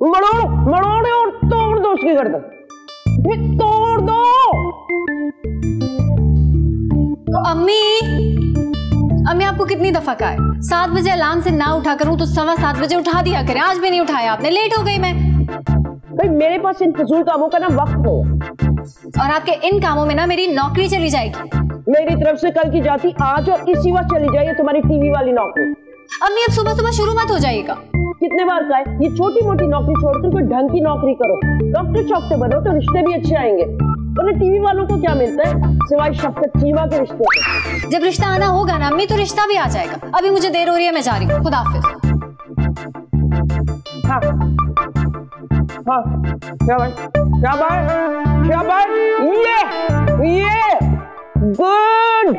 मरोड़ मरोड़ और तोड़ दो उसकी गर्दन, तोड़ दो। अम्मी अम्मी आपको कितनी दफा कहा है 7 बजे अलार्म से ना उठा करूं तो 7:15 बजे उठा दिया करें। आज भी नहीं उठाया आपने, लेट हो गई मैं। भाई मेरे पास इन फजूल कामों का ना वक्त हो, और आपके इन कामों में ना मेरी नौकरी चली जाएगी। मेरी तरफ से कल की जाती आज और इसी वक्त चली जाइए तुम्हारी टीवी वाली नौकरी। अम्मी अब सुबह सुबह शुरू मत हो जाइएगा। कितने बार कहा है ये छोटी मोटी नौकरी छोड़कर कोई ढंग की नौकरी करो, डॉक्टर शॉक्टर बनो तो रिश्ते भी अच्छे आएंगे। वरना टीवी वालों को क्या मिलता है सिवाय शफकत चीमा के रिश्ते के। जब रिश्ता आना होगा ना अम्मी तो रिश्ता भी आ जाएगा। अभी मुझे देर हो रही है, मैं जा रही हूँ। खुदा हाफिज। हाँ हाँ शाबाश ये गुड।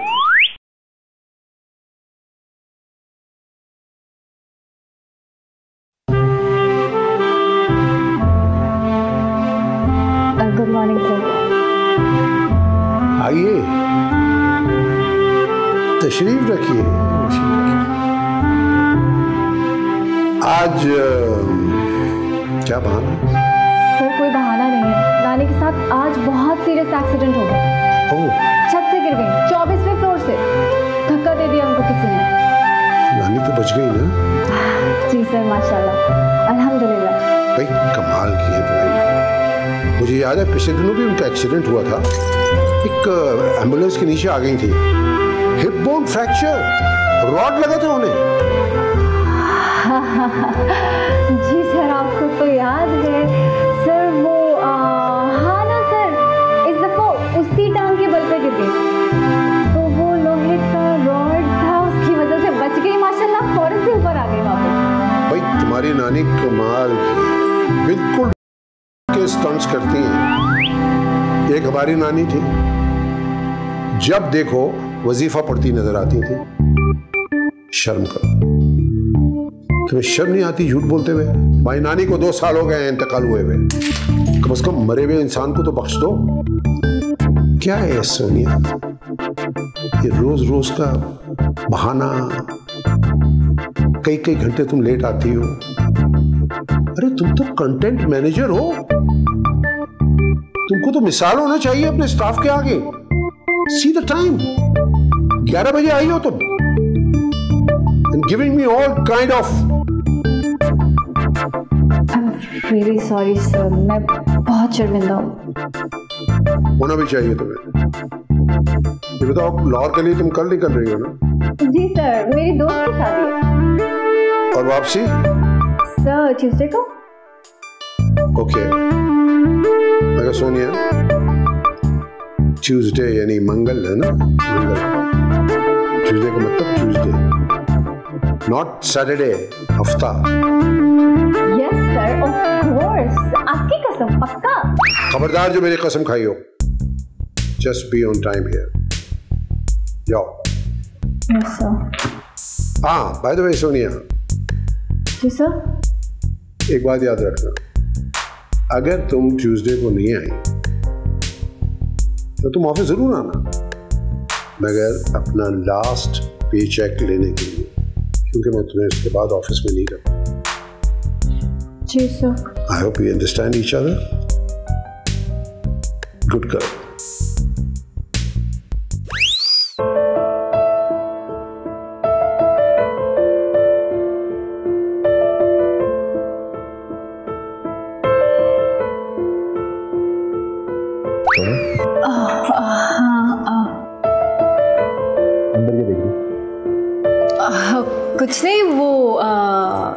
Good morning sir. आइए, तशरीफ रखिए। आज क्या बहाना? सर कोई बहाना नहीं है, नानी के साथ आज बहुत सीरियस एक्सीडेंट हो गया। छत से गिर गई 24वें फ्लोर से, धक्का दे दिया उनको किसी ने। नानी तो बच गई ना? जी सर माशाल्लाह अल्हम्दुलिल्लाह। भाई कमाल की है तुम्हारी। मुझे याद है पिछले दिनों भी उनका एक्सीडेंट हुआ था, एक एम्बुलेंस के नीचे आ गई थी, हिप बोन फ्रैक्चर, रॉड लगा था उन्हें। जी सर आपको तो याद है सर। वो हाँ ना सर, इस दफा उसी टांग के बल पे गिर गई तो वो लोहे का रॉड था, उसकी वजह से बच गई माशाल्लाह, फौरन से ऊपर आ गई वापस। भाई तुम्हारी नानी कमाल की, बिल्कुल के स्टंट्स करती हैं। एक हमारी नानी थी, जब देखो वजीफा पढ़ती नजर आती थी। शर्म करो, तुम्हें शर्म नहीं आती झूठ बोलते हुए? भाई नानी को 2 साल हो गए हैं इंतकाल हुए हुए, कम से कम मरे हुए इंसान को तो बख्श दो। क्या है सोनिया, ये रोज रोज का बहाना, कई कई घंटे तुम लेट आती हो। अरे तुम तो कंटेंट मैनेजर हो, तुमको तो मिसाल होना चाहिए अपने स्टाफ के आगे। सी द टाइम, 11 बजे आई हो तुम, and giving me all kind of। I'm really sorry sir, मैं बहुत शर्मिंदा हूँ। होना भी चाहिए तुम्हें। ये बताओ लाहौर के लिए तुम कल निकल रही हो ना? जी सर, मेरी दोस्त की शादी है। और वापसी? सर ट्यूसडे को। ओके, मगर सोनिया ट्यूसडे यानी मंगल है ना? मंगल, ट्यूसडे का मतलब ट्यूसडे, नॉट सैटरडे, हफ्ता। यस सर ऑफ कोर्स, आपकी कसम पक्का। खबरदार जो मेरी कसम खाई हो। Just be on time here, जाओ। Yes sir. हाँ बाय द वे सोनिया, जी सर। एक बात याद रखना, अगर तुम ट्यूसडे को नहीं आई तो तुम ऑफिस जरूर आना, मगर अपना लास्ट पे चेक लेने के लिए, क्योंकि मैं तुम्हें उसके बाद ऑफिस में नहीं रखूंगा। जी sir. I hope you understand each other. Good girl. अंदर क्या देख रही? कुछ नहीं, वो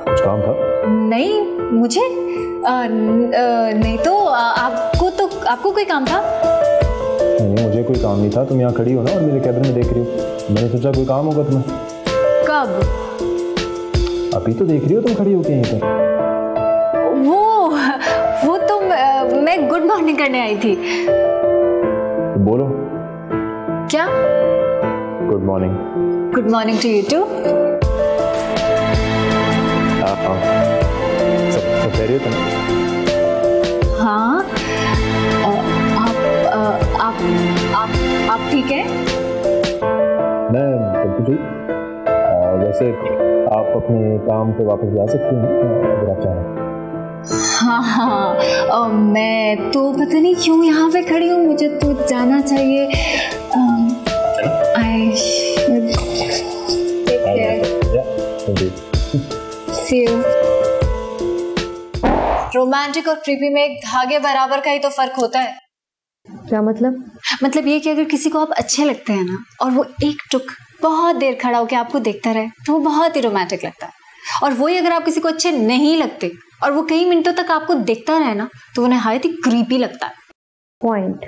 कुछ काम था? नहीं मुझे नहीं तो आपको कोई काम था? नहीं, मुझे कोई काम नहीं था। तुम यहाँ खड़ी हो ना और मेरे कैबिन में देख रही हो, मैंने सोचा कोई काम होगा तुम्हें। कब? अभी तो देख रही हो तुम खड़ी हो के यहीं पर। वो तो मैं गुड मॉर्निंग करने आई थी। तो बोलो क्या? Good morning. Good morning to you too. सब खैरियत है? हाँ, आप ठीक है? मैं बिल्कुल ठीक। वैसे आप अपने काम पे वापस जा सकती हैं अगर आप चाहें। हाँ, मैं तो पता नहीं क्यों यहाँ पे खड़ी हूँ, मुझे तो जाना चाहिए। I should take care. See you. Romantic और क्रीपी में एक धागे बराबर का ही तो फर्क होता है। क्या मतलब? मतलब ये कि अगर किसी को आप अच्छे लगते हैं ना और वो एक टुक बहुत देर खड़ा होकर आपको देखता रहे तो वो बहुत ही रोमांटिक लगता है, और वही अगर आप किसी को अच्छे नहीं लगते और वो कई मिनटों तक आपको देखता रहे ना तो वो नहायत ही क्रीपी लगता है। पॉइंट।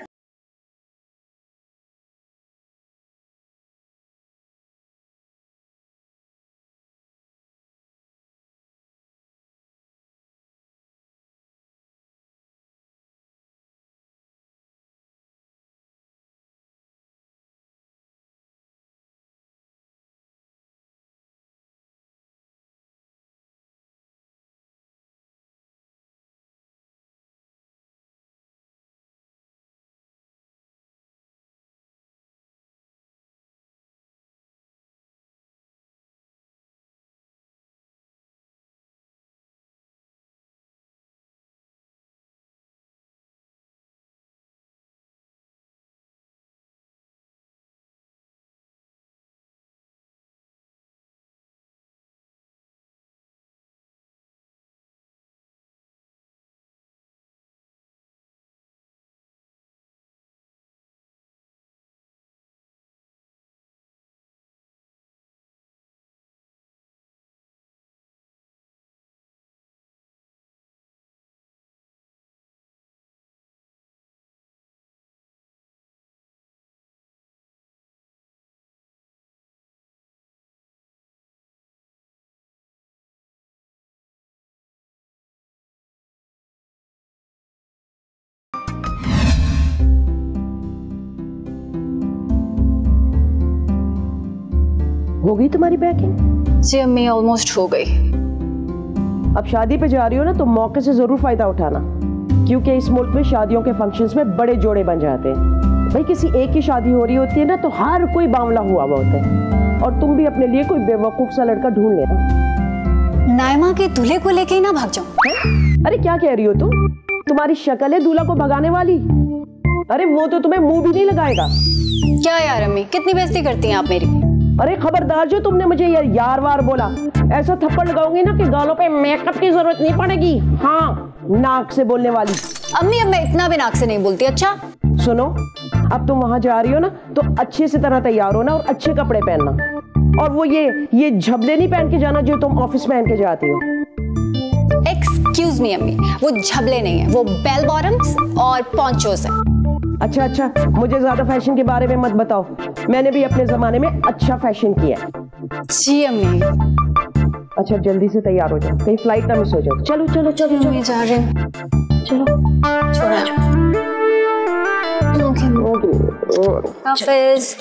हो गई तुम्हारी पैकिंग? जी अम्मी, ऑलमोस्ट हो गई। अब शादी पे जा रही हो ना तो मौके से जरूर फायदा उठाना, क्योंकि इस मुल्क में शादियों के फंक्शंस में बड़े जोड़े बन जाते हैं। भाई किसी एक की शादी हो रही होती है ना तो हर कोई बावला हुआ होता है, और तुम भी अपने लिए कोई बेवकूफ सा लड़का ढूंढ लेना। नायमा के दूल्हे को लेके ही ना भाग जाऊं। अरे क्या कह रही हो तुम? तुम्हारी शक्ल है दूल्हा को भगाने वाली। अरे वो तो तुम्हें मुंह भी नहीं लगाएगा। क्या यार अम्मी, कितनी बेइज्जती करती हैं आप मेरी। अरे खबरदार जो तुमने मुझे यार वार बोला, ऐसा थप्पड़ लगाऊंगी ना कि गालों पे मेकअप की जरूरत नहीं पड़ेगी। हाँ, नाक से बोलने वाली। अम्मी अब मैं इतना भी नाक से नहीं बोलती। अच्छा सुनो, अब तुम वहां जा रही हो ना तो अच्छे से तरह तैयार होना और अच्छे कपड़े पहनना, और वो ये झबले नहीं पहन के जाना जो तुम ऑफिस पहन के जाती हो। एक्सक्यूज मी अम्मी, वो झबले नहीं है, वो बेल बॉटम्स और पॉन्चोस है। अच्छा, मुझे ज्यादा फैशन के बारे में मत बताओ, मैंने भी अपने जमाने में अच्छा फैशन किया। जी अम्मी। अच्छा जल्दी से तैयार हो जाओ, कहीं फ्लाइट ना मिस हो जाए। चलो चलो चलो चलो, मैं जा रही हूँ। चलो छोड़ो। हाफिज।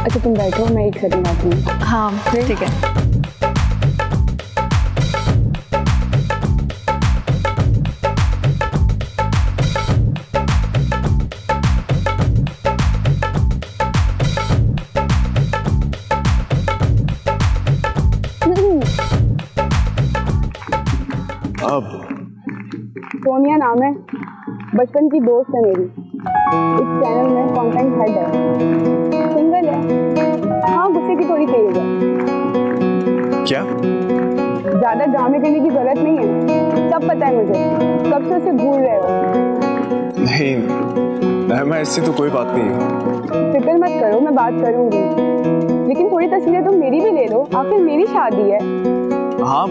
अच्छा तुम बैठो, मैं एक सेकंड आती हूँ। हाँ ठीक है। अब सोनिया नाम है, बचपन की दोस्त है मेरी। इस चैनल में कंटेंट हेड है, सिंगल है। हाँ गुस्से की थोड़ी तेज है। क्या? ज्यादा ड्रामे करने की जरूरत नहीं है, सब पता है मुझे। कब से उसे भूल रहे हो? नहीं मैम, ऐसी तो कोई बात नहीं है। फिक्र मत करो, मैं बात करूंगी। लेकिन थोड़ी तस्वीरें तुम मेरी भी ले लो, आखिर मेरी शादी है। हाँ,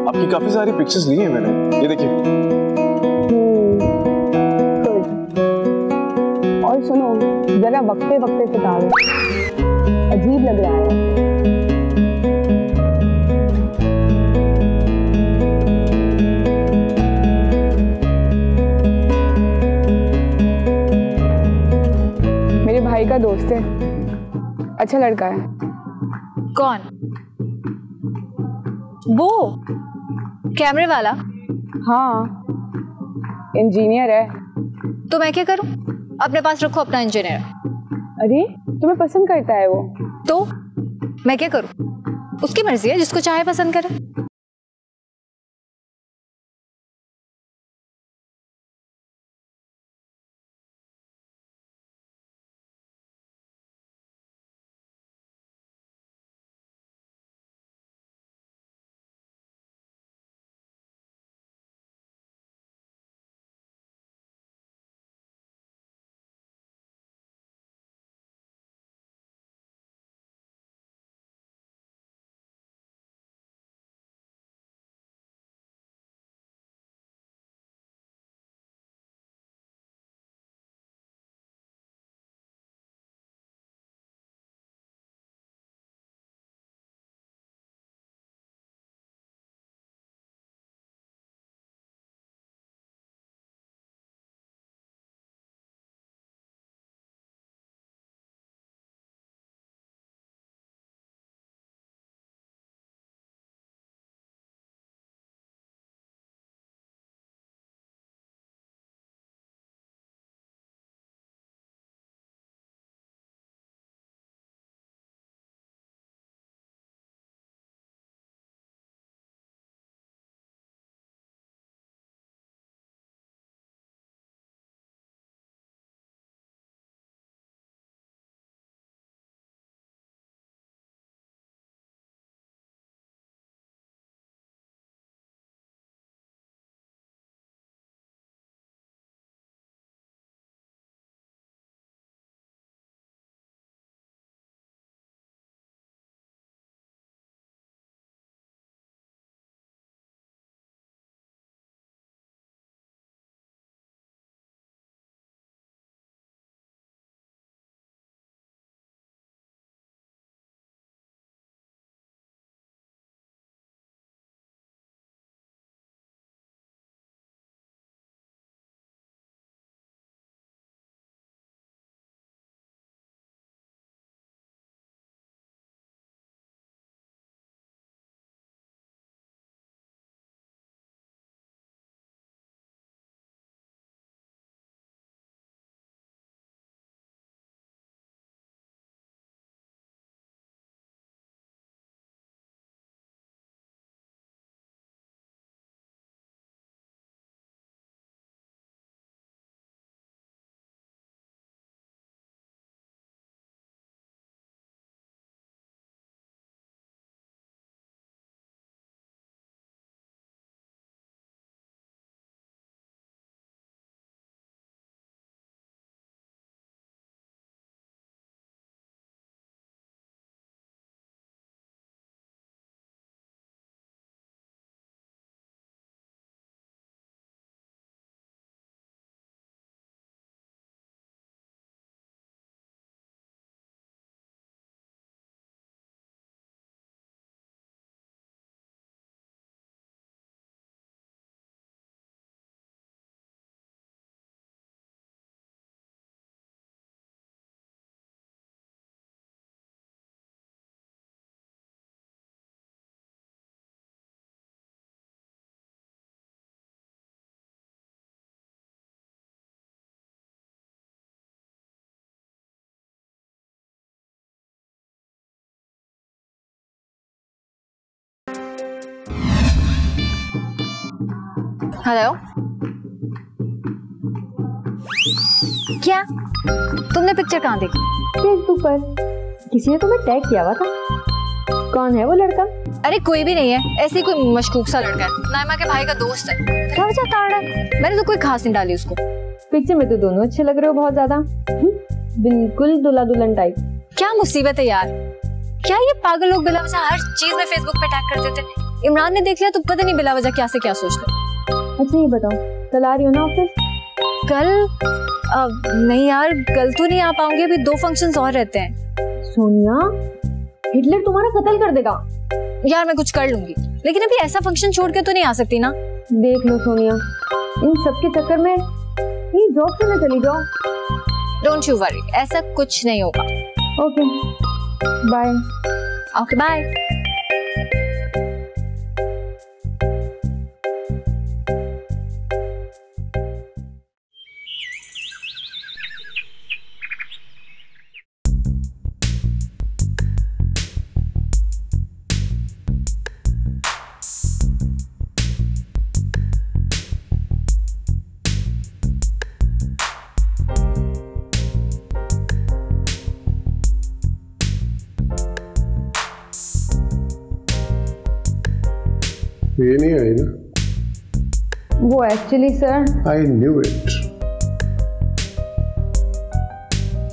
आपकी काफी सारी पिक्चर्स ली है मैंने, ये देखिए। और सुनो, जरा वक्ते वक्ते से डालो, अजीब लग रहा है। मेरे भाई का दोस्त है, अच्छा लड़का है। कौन? वो कैमरे वाला? हाँ, इंजीनियर है। तो मैं क्या करूं? अपने पास रखो अपना इंजीनियर। अरे तुम्हें पसंद करता है वो? तो मैं क्या करूं? उसकी मर्जी है, जिसको चाहे पसंद करे। हेलो, क्या तुमने पिक्चर कहाँ देखी? फेसबुक पर किसी ने तुम्हें टैग किया हुआ था। कौन है वो लड़का? अरे कोई भी नहीं है, ऐसे ही कोई मशकूक सा लड़का है, नाइमा के भाई का दोस्त है। क्या वजह ताड़ा? मैंने तो कोई खास नहीं डाली उसको। पिक्चर में तो दोनों अच्छे लग रहे हो बहुत ज्यादा, बिल्कुल दुल्हा दुल्हन टाइप। क्या मुसीबत है यार, क्या ये पागल लोग बिला वजह हर चीज में फेसबुक पे टैग कर देते हैं। इमरान ने देख लिया तो पता नहीं बिला वजह क्या से क्या सोचते। अच्छा ये बताओ, कल आ रही हो ना ऑफिस? कल नहीं यार, कल तो नहीं आ पाऊंगी, अभी 2 फंक्शंस और रहते हैं। सोनिया, हिटलर तुम्हारा कत्ल कर देगा। यार मैं कुछ कर लूंगी, लेकिन अभी ऐसा फंक्शन छोड़ के तो नहीं आ सकती ना। देख लो सोनिया, इन सबके चक्कर में ये जॉब से ना चली जाओ। डोंट यू वरी, ऐसा कुछ नहीं होगा। Okay bye. Okay bye. ये नहीं आई ना? वो actually sir, I knew it.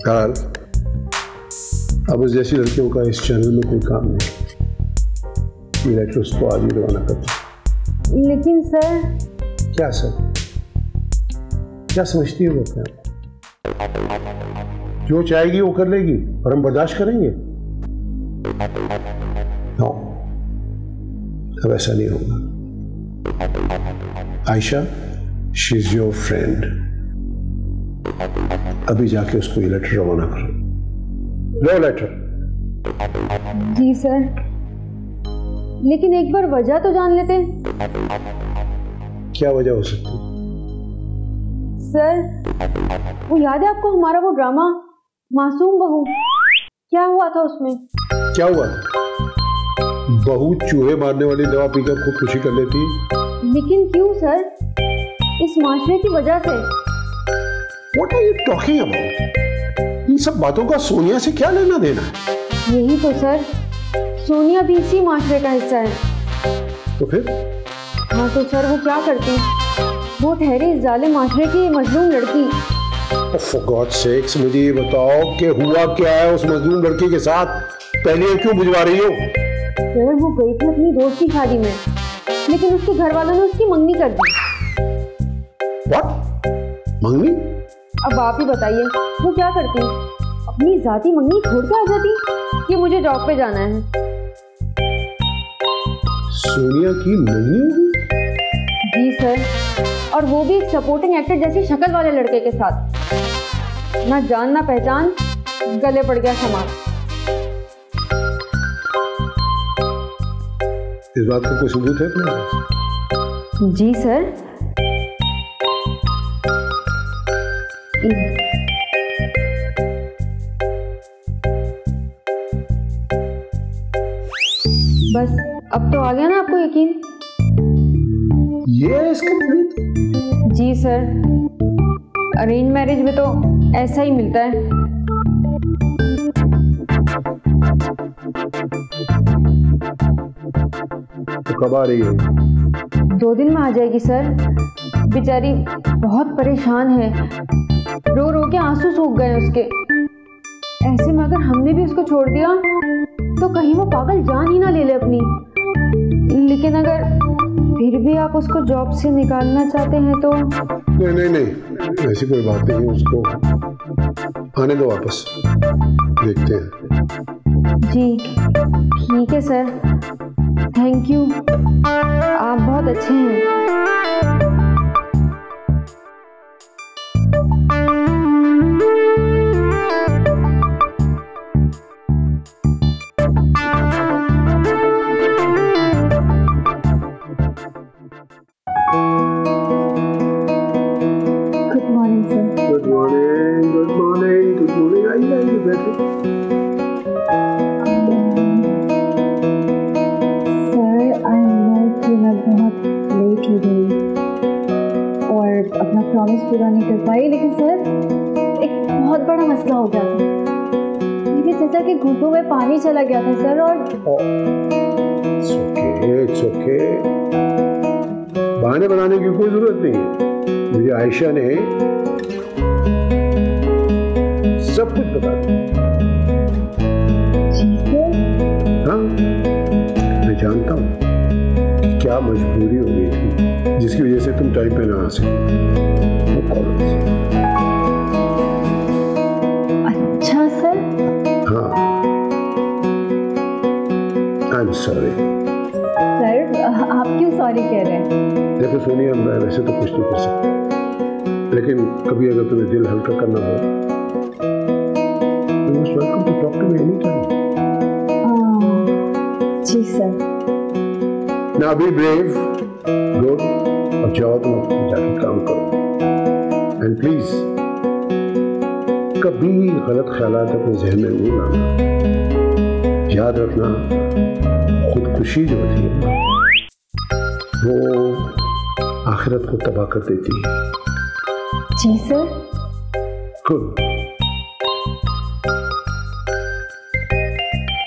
यार अब उस जैसी लड़कियों का इस चैनल में कोई काम नहीं। ये लेटर उसको आज ही रवाना कर दो। लेकिन सर। क्या सर? क्या समझती है वो अपने आप? जो चाहेगी वो कर लेगी और हम बर्दाश्त करेंगे? नो, अब ऐसा नहीं होगा। Ayesha, she is your friend. अभी जाके उसको ये लेटर रवाना करो। लो लेटर। जी सर, लेकिन एक बार वजह तो जान लेते हैं। क्या वजह हो सकती है? सर, वो याद है आपको हमारा वो ड्रामा मासूम बहू? क्या हुआ था उसमें? क्या हुआ था? बहू चूहे मारने वाली दवा पीकर खुदकुशी कर लेती है। लेकिन क्यों सर? इस माशरे की वजह से। What are you talking about? इन सब बातों का सोनिया से क्या लेना देना है? यही तो सर, सोनिया भी इसी माशरे का हिस्सा है। तो फिर? हाँ तो सर वो क्या करती? वो ठहरी इस जालिम माशरे की मजलूम लड़की। For God's sakes, मुझे ये बताओ कि हुआ क्या है उस मजलूम लड़की के साथ? पहले ये क्यों बुझवा रही हो? सर वो गई थी अपनी दोस्त की शादी में, लेकिन उसके घर वालों ने उसकी मंगनी कर दी। What? मंगनी? अब आप ही बताइए, वो क्या करती? अपनी जाती मंगनी छोड़ के आ जाती कि मुझे जॉब पे जाना है। सोनिया की मंगनी होगी? जी सर, और वो भी एक सपोर्टिंग एक्टर जैसी शक्ल वाले लड़के के साथ। ना जान ना पहचान, गले पड़ गया सामान। इस बात का कोई सबूत है तुम्हारे पास? जी सर। बस अब तो आ गया ना आपको यकीन? ये है इसका सबूत? जी सर, अरेंज मैरिज में तो ऐसा ही मिलता है। तो कब आ रही है? 2 दिन में आ जाएगी सर। बेचारी बहुत परेशान है, रो रो के आंसू सूख गए उसके। ऐसे में अगर हमने भी उसको छोड़ दिया तो कहीं वो पागल जान ही ना ले ले अपनी। लेकिन अगर फिर भी आप उसको जॉब से निकालना चाहते हैं तो? नहीं नहीं नहीं, ऐसी कोई बात नहीं है। उसको आने दो वापस, देखते हैं। जी ठीक है सर, थैंक यू, आप बहुत अच्छे हैं। Good morning sir. Good morning, good morning, good morning. आइए आइए बैठो। सर आई नो कि मैं बहुत लेट हो गई, पूरा नहीं कर पाई, लेकिन सर एक बहुत बड़ा मसला हो गया था। मेरे चाचा के घुटनों में पानी चला गया था सर, और It's okay. बहाने बनाने की कोई जरूरत नहीं है। मुझे आयशा ने सब कुछ बता दिया। हाँ, मैं जानता हूँ कि क्या मजबूरी हो गई थी जिसकी वजह से तुम टाइम पे ना आ सके। अच्छा सर। हाँ, आई एम सॉरी। सर आप क्यों सॉरी कह रहे हैं? देखो सोनिया, मैं वैसे तो कुछ नहीं कर सकता, लेकिन कभी अगर तुम्हें दिल हल्का करना हो तो most welcome to talk to me any time. जी sir. Now be brave, good, और जाओ तुम अपने जाके काम करो। एंड प्लीज कभी गलत ख्यालात अपने जहन में नहीं लाना। याद रखना, खुदकुशी जो होती है वो आखिरत को तबाह कर देती है। जी sir. Good,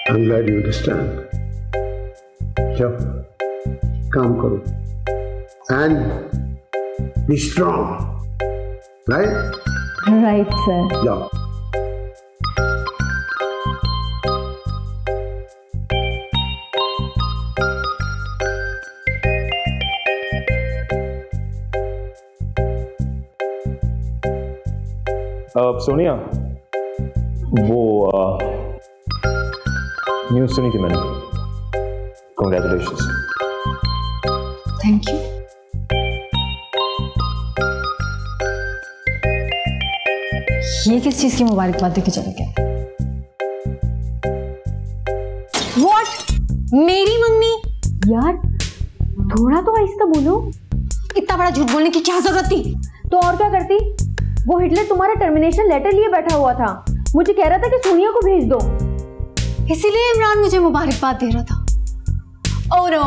I am glad you understand. जाओ काम करो and be strong, right? Right sir. जाओ। सोनिया, वो न्यूज़ सुनी थी मैंने। Congratulations. Thank you. ये किस चीज की मुबारकबाद देके चले गए? What? मेरी मम्मी? यार थोड़ा तो आहिस्ता बोलो। इतना बड़ा झूठ बोलने की क्या जरूरत थी? तो और क्या करती? वो हिटलर तुम्हारा टर्मिनेशन लेटर लिए बैठा हुआ था, मुझे कह रहा था कि सोनिया को भेज दो। इसीलिए इमरान मुझे मुबारकबाद दे रहा था। Oh no,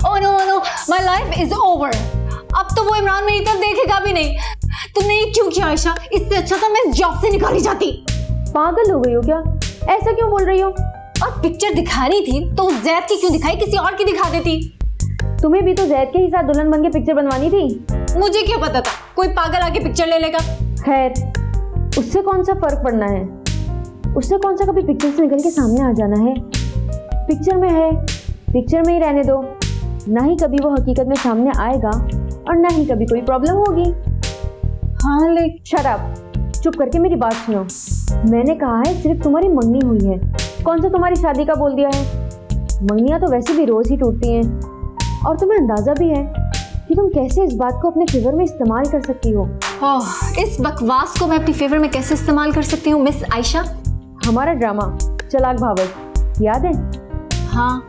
oh no, oh no, my life is over. अब तो वो इमरान मेरी तरफ देखेगा भी नहीं। तुमने ये क्यों किया आयशा? इससे अच्छा था मैं इस जॉब से निकाली जाती। पागल हो गई हो क्या? ऐसा क्यों बोल रही हो? और पिक्चर दिखानी थी तो जैद की क्यों दिखाई, किसी और की दिखा देती। तुम्हें भी तो जैद के ही साथ दुल्हन बन के पिक्चर बनवानी थी। मुझे क्या पता था कोई पागल आके पिक्चर ले लेगा। खैर, उससे कौन सा फर्क पड़ना है? उससे कौन सा कभी पिक्चर से निकल के सामने आ जाना है? पिक्चर में है, पिक्चर में ही रहने दो। ना ही कभी वो हकीकत में सामने आएगा और ना ही कभी कोई प्रॉब्लम होगी। हाँ लेकिन शट अप, चुप करके मेरी बात सुनो। मैंने कहा है सिर्फ तुम्हारी मंगनी हुई है, कौन सा तुम्हारी शादी का बोल दिया है? मंगनियां तो वैसे भी रोज ही टूटती हैं, और तुम्हें अंदाजा भी है कि तुम कैसे इस बात को अपने फेवर में इस्तेमाल कर सकती हो। इस बकवास को मैं अपनी फेवर में कैसे इस्तेमाल कर सकती हूँ मिस आयशा? हमारा ड्रामा चलाक भावच याद है? हाँ।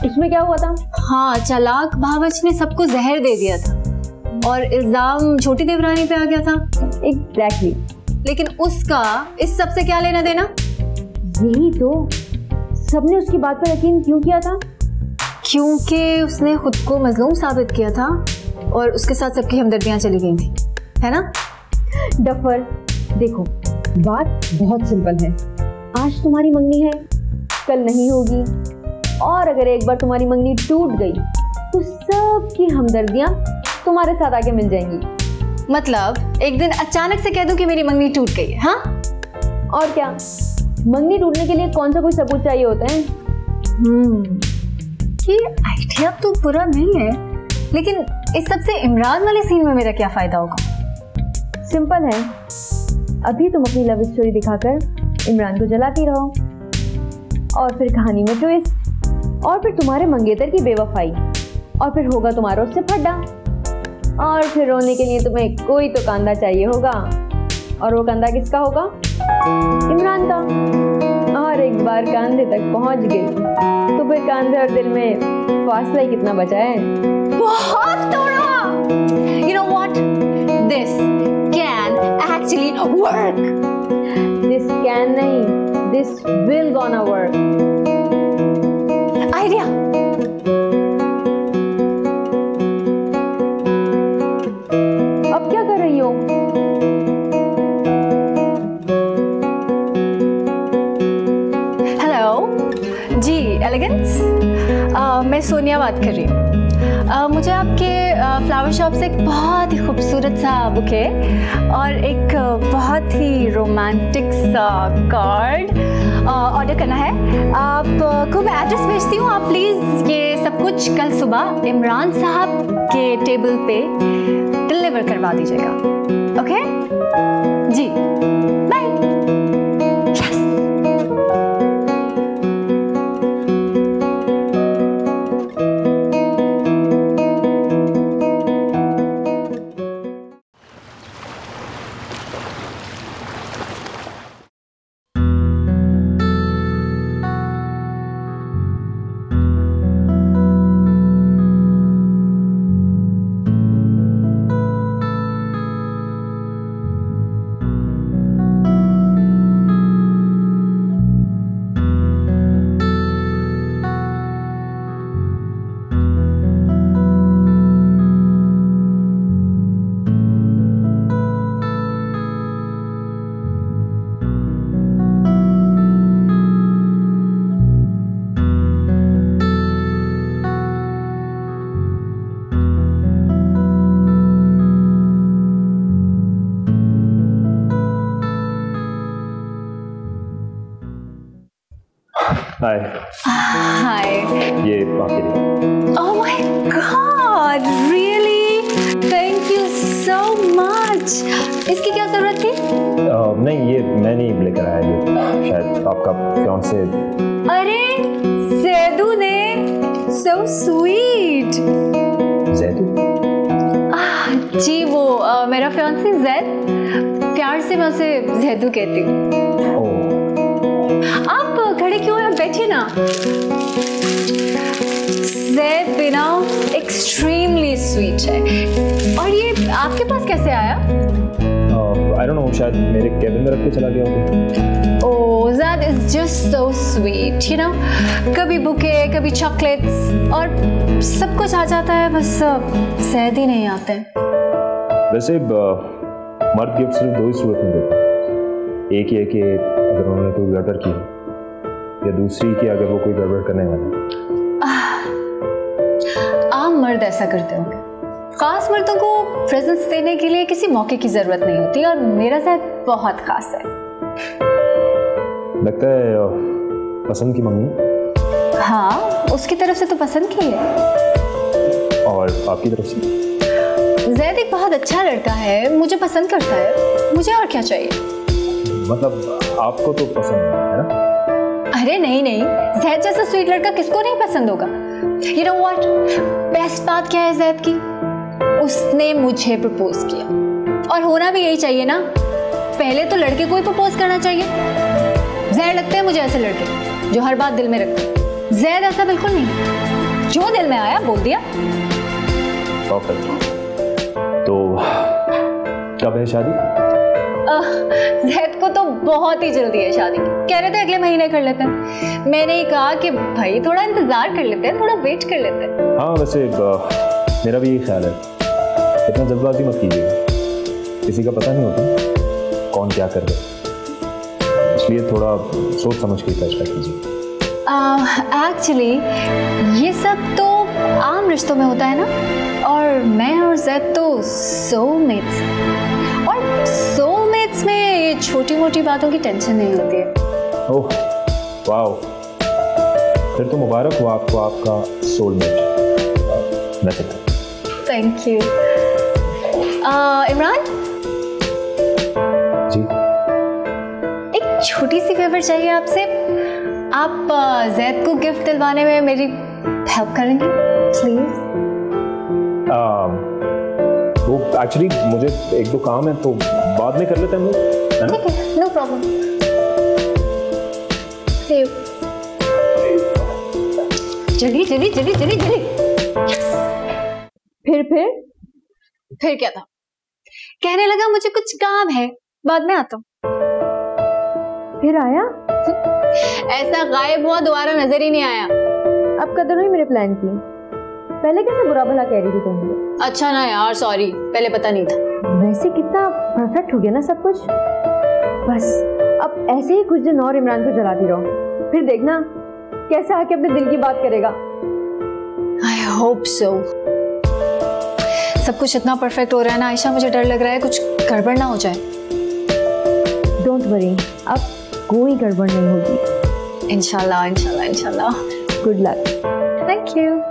उसमें क्या हुआ था? हाँ, चालाक भावच ने सबको जहर दे दिया था और इल्जाम छोटी देवरानी पे आ गया था। एग्जैक्टली। लेकिन उसका इस सब से क्या लेना देना? यही तो, सबने उसकी बात पर यकीन क्यों किया था? क्योंकि उसने खुद को मजलूम साबित किया था और उसके साथ सबकी हमदर्दियां चली गई थी, है ना? डफर, देखो बात बहुत सिंपल है। आज तुम्हारी मंगनी है, कल नहीं होगी, और अगर एक बार तुम्हारी मंगनी टूट गई तो सबकी हमदर्दियां तुम्हारे साथ आके मिल जाएंगी। मतलब एक दिन अचानक से कह दूं कि मेरी मंगनी टूट गई है? हाँ, और क्या? मंगनी टूटने के लिए कौन सा कोई सबूत चाहिए होता है? ये आइडिया तो बुरा नहीं है, लेकिन इस सबसे इमरान वाले सीन में मेरा क्या फायदा होगा? सिंपल है, अभी तुम अपनी लव स्टोरी दिखाकर इमरान को जलाती रहो, और फिर कहानी में ट्विस्ट, और फिर तुम्हारे मंगेतर की बेवफाई, और फिर होगा तुम्हारा उससे फड्डा, और फिर रोने के लिए तुम्हें कोई तो कांधा चाहिए होगा, और वो कांधा किसका होगा? इमरान का। और एक बार कांधे तक पहुंच गई तो फिर कांधे और दिल में फासला ही कितना बचा है? बहुत थोड़ा। You know what? This can actually work. This can नहीं, this will gonna work. Idea. अब क्या कर रही हेलो जी एलिगेंस, मैं सोनिया बात कर रही हूँ। मुझे आपके फ्लावर शॉप से एक बहुत ही खूबसूरत सा बुके और एक बहुत ही रोमांटिक सा कार्ड ऑर्डर करना है। आपको मैं एड्रेस भेजती हूँ, आप प्लीज़ ये सब कुछ कल सुबह इमरान साहब के टेबल पे डिलीवर करवा दीजिएगा। ओके जी, बाय। हाय। हाय। ये आपके लिए। Oh my God, really? Thank you so much. इसकी क्या जरूरत थी? नहीं, ये मैं नहीं लेकर आया, ये शायद आपका फियांसे। अरे जैदू ने, so sweet. जैदू? जी वो मेरा फियांसे जैद, प्यार से मैं उसे जैदू कहती हूँ। आप खड़े क्यों हैं, बैठिए ना। जैद बिना एक्सट्रीमली स्वीट है। और ये आपके पास कैसे आया? I don't know, शायद मेरे केबिन में रख के चला गया होगा। Oh, Zed is just so sweet, you know? कभी बुके, कभी चॉकलेट्स और सब कुछ आ जाता है, बस जैद ही नहीं आते। वैसे मर्द गिफ्ट सिर्फ दो ही सूरत में देते, एक ये कि अगर उन्होंने कोई गड़बड़ की या दूसरी कि अगर वो कोई गड़बड़ करने वाला। आम मर्द ऐसा करते होंगे, खास मर्दों को प्रेजेंस देने के लिए किसी मौके की जरूरत नहीं होती और मेरा जैद बहुत खास है। लगता है पसंद की मम्मी। हाँ, उसकी तरफ से तो पसंद की है। और आपकी तरफ से? जैद एक बहुत अच्छा लड़का है, मुझे पसंद करता है, मुझे और क्या चाहिए। मतलब आपको तो पसंद है ना? अरे नहीं नहीं, जैद जैसा स्वीट लड़का किसको नहीं पसंद होगा। You know what? बेस्ट बात क्या है जैद की, उसने मुझे प्रपोज किया और होना भी यही चाहिए ना। पहले तो लड़के को ही प्रपोज करना चाहिए। जैद लगते हैं मुझे ऐसे लड़के जो हर बात दिल में रखते हैं। जैद ऐसा बिल्कुल नहीं, जो दिल में आया बोल दिया। तो कब है शादी? जैद को तो बहुत ही जल्दी है शादी, कह रहे थे अगले महीने कर लेते हैं। मैंने ही कहा कि भाई थोड़ा इंतजार कर लेते हैं, थोड़ा वेट कर लेते हैं। हाँ वैसे मेरा भी यही ख्याल है, इतना जल्दबाजी मत कीजिएगा, किसी का पता नहीं होता कौन क्या कर रहा है, इसलिए थोड़ा सोच समझ के फैसला कीजिए। एक्चुअली ये सब तो आम रिश्तों में होता है ना, और मैं और जैद तो सोलमेट्स, और सोलमेट्स में ये छोटी मोटी बातों की टेंशन नहीं होती है। ओह वाओ, फिर तो मुबारक हो आपको आपका soulmate. Thank you. Imran ji, एक छोटी सी फेवर चाहिए आपसे। आप जैद को गिफ्ट दिलवाने में मेरी हेल्प करेंगे प्लीज? वो एक्चुअली मुझे एक दो काम है तो बाद में कर लेते हैं हम लोग। ठीक है, नो प्रॉब्लम। जल्दी जल्दी जल्दी जल्दी जल्दी। फिर क्या था? कहने लगा मुझे कुछ काम है, बाद में आता हूँ। फिर आया? ऐसा गायब हुआ, दोबारा नजर ही नहीं आया। अब कदर हुई मेरे प्लान की। पहले कैसे बुरा भला कह रही थी तुम मुझे? अच्छा ना यार, सॉरी, पहले पता नहीं था। वैसे कितना परफेक्ट हो गया ना सब कुछ। बस अब ऐसे ही कुछ दिन और इमरान को जलाती रहो, फिर देखना कैसे आके अपने दिल की बात करेगा। I hope so. सब कुछ इतना परफेक्ट हो रहा है ना आयशा, मुझे डर लग रहा है कुछ गड़बड़ ना हो जाए। डोंट वरी, अब कोई गड़बड़ नहीं होगी। इंशाल्लाह इंशाल्लाह इंशाल्लाह। Good luck. Thank you.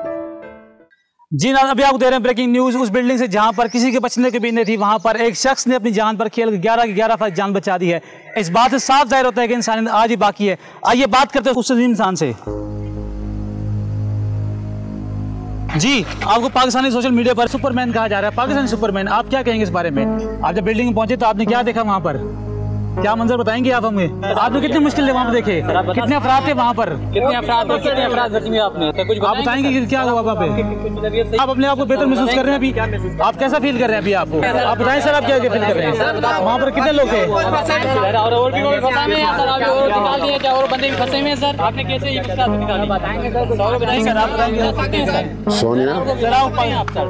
जी ना, अभी आपको दे रहे हैं ब्रेकिंग न्यूज। उस बिल्डिंग से जहां पर किसी के बचने की उम्मीद नहीं थी, वहां पर एक शख्स ने अपनी जान पर खेल 11 की 11 फर्स्ट जान बचा दी है। इस बात से साफ जाहिर होता है कि इंसानियत आज ही बाकी है। आइए बात करते हैं उस अजीम इंसान से। जी, आपको पाकिस्तानी सोशल मीडिया पर सुपरमैन कहा जा रहा है, पाकिस्तानी सुपरमैन, आप क्या कहेंगे इस बारे में? आप जब बिल्डिंग में पहुंचे तो आपने क्या देखा वहां पर? क्या मंजर बताएंगे आप हमें? आपने कितनी मुश्किल है वहाँ पे देखे? कितने अफराद थे वहाँ पर? कितने अफराद जख्मी आपने? तो कुछ आप बताएंगे कि क्या हुआ वहाँ पे? आप अपने आप को बेहतर महसूस कर रहे हैं अभी? आप कैसा फील कर रहे हैं अभी? आपको आप बताएं सर, आप क्या फील कर रहे हैं? वहाँ पर कितने लोग थे? और भी लोग फंसे हुए हैं सर, आप और निकाल दिए क्या? और बंदे भी फंसे हुए हैं सर, आपने कैसे ये निकाली? बताएंगे सर, आप बताएंगे। सोनिया सर आप सर।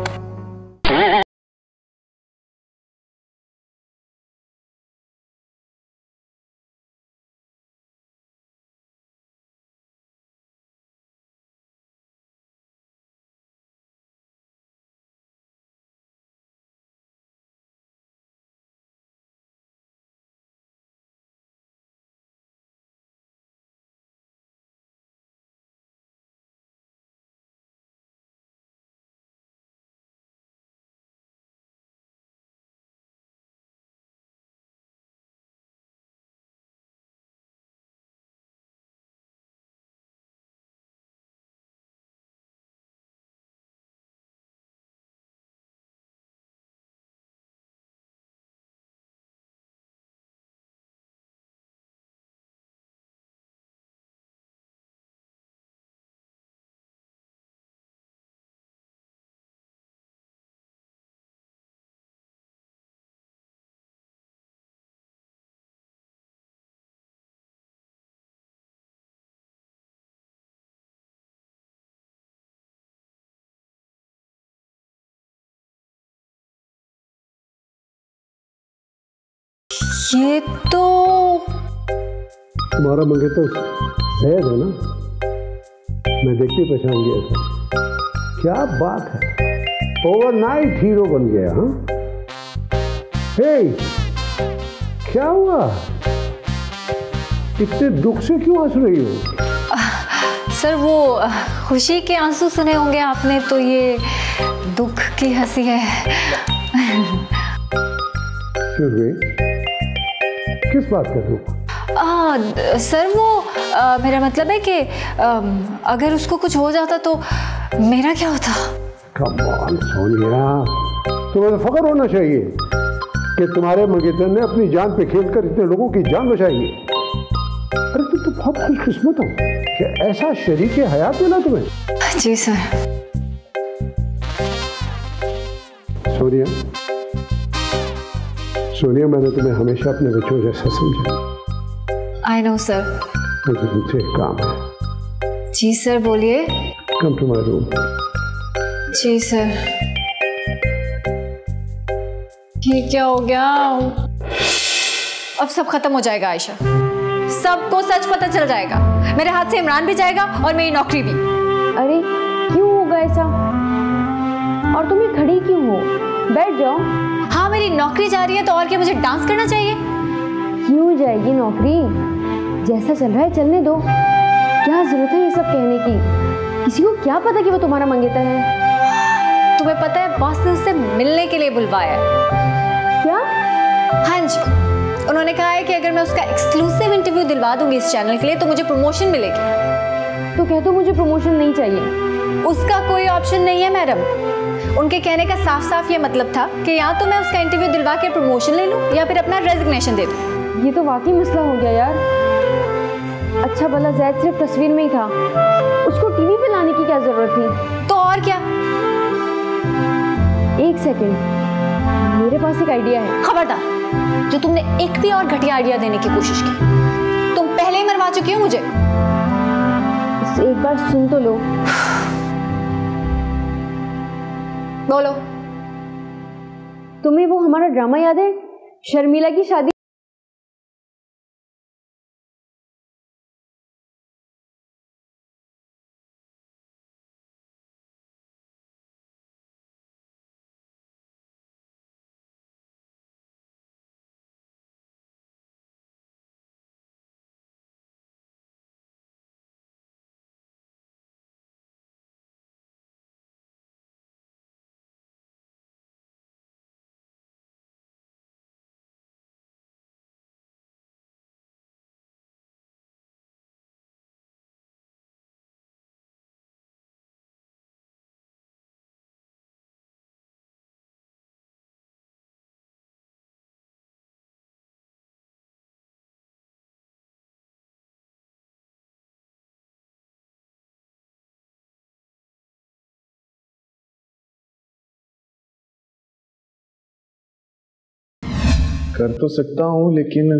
ये तो तुम्हारा मंगेतर सैयद है ना? मैं देखते ही पहचान गया था। क्या बात है, ओवरनाइट हीरो बन गया। हाँ, हे क्या हुआ? इतने दुख से क्यों हंस रही हो? सर वो खुशी के आंसू सुने होंगे आपने, तो ये दुख की हंसी है। फिर भी किस बात का दुख? सर वो मेरा मतलब है कि अगर उसको कुछ हो जाता तो मेरा क्या होता? कमाल सोनिया, तुम्हें तो फख्र होना चाहिए कि तुम्हारे मंगेतर ने अपनी जान पे खेलकर इतने लोगों की जान बचाई है। अरे तुम तो बहुत खुशकिस्मत हो कि ऐसा शरीके हयात मिला तुम्हें। जी सर। सोनिया, सोनिया, मैंने तुम्हें हमेशा अपने बच्चों जैसा समझा। I know sir. मुझे तुमसे एक काम है। जी सर बोलिए। Come to my room. जी सर। ये क्या हो गया? अब सब खत्म हो जाएगा आयशा, सबको सच पता चल जाएगा। मेरे हाथ से इमरान भी जाएगा और मेरी नौकरी भी। अरे क्यों होगा ऐसा? और तुम ये खड़ी क्यों हो? बैठ जाओ। हाँ, मेरी नौकरी जा रही है तो और क्या मुझे डांस करना चाहिए? क्यों जाएगी नौकरी? जैसा चल रहा है चलने दो। क्या जरूरत है ये सब कहने की? किसी को क्या पता कि वो तुम्हारा मंगेतर है? तुम्हें पता है बॉस ने उससे मिलने के लिए बुलवाया है। क्या? हाँ जी, उन्होंने कहा है कि अगर मैं उसका एक्सक्लूसिव इंटरव्यू दिलवा दूंगी इस चैनल के लिए तो मुझे प्रमोशन मिलेगी। तो कह दो मुझे प्रमोशन नहीं चाहिए। उसका कोई ऑप्शन नहीं है मैडम। उनके कहने का साफ साफ ये मतलब था कि या तो मैं उसका इंटरव्यू दिलवा के प्रमोशन ले लूं या फिर अपना रेजिग्नेशन दे दूं। ये तो वाकई मसला हो गया यार। अच्छा भला जैद सिर्फ तस्वीर में ही था, उसको टीवी पे लाने की क्या जरूरत थी? तो और क्या? एक सेकेंड, मेरे पास एक आइडिया है। खबरदार, जो तुमने एक भी और घटिया आइडिया देने की कोशिश की, तुम पहले ही मरवा चुकी हो मुझे। एक बार सुन तो लो। बोलो। तुम्हें वो हमारा ड्रामा याद है, शर्मिला की शादी? कर तो सकता हूँ लेकिन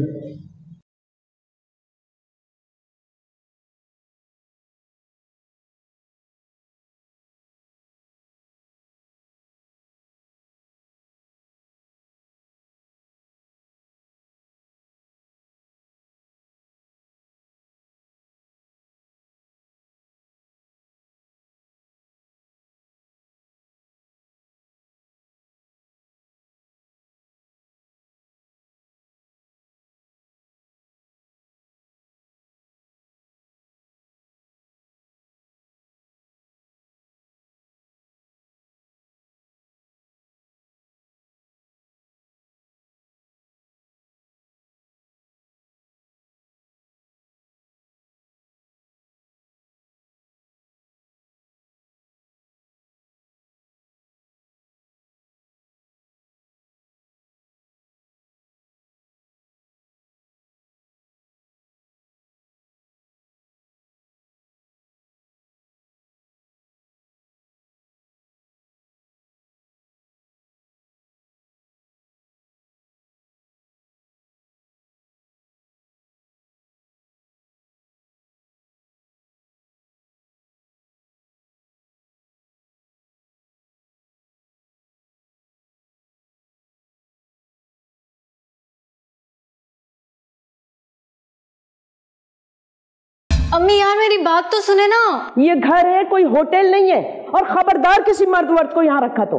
अम्मी यार मेरी बात तो सुने ना। ये घर है, कोई होटल नहीं है, और खबरदार किसी मर्द वर्द को यहाँ रखा तो।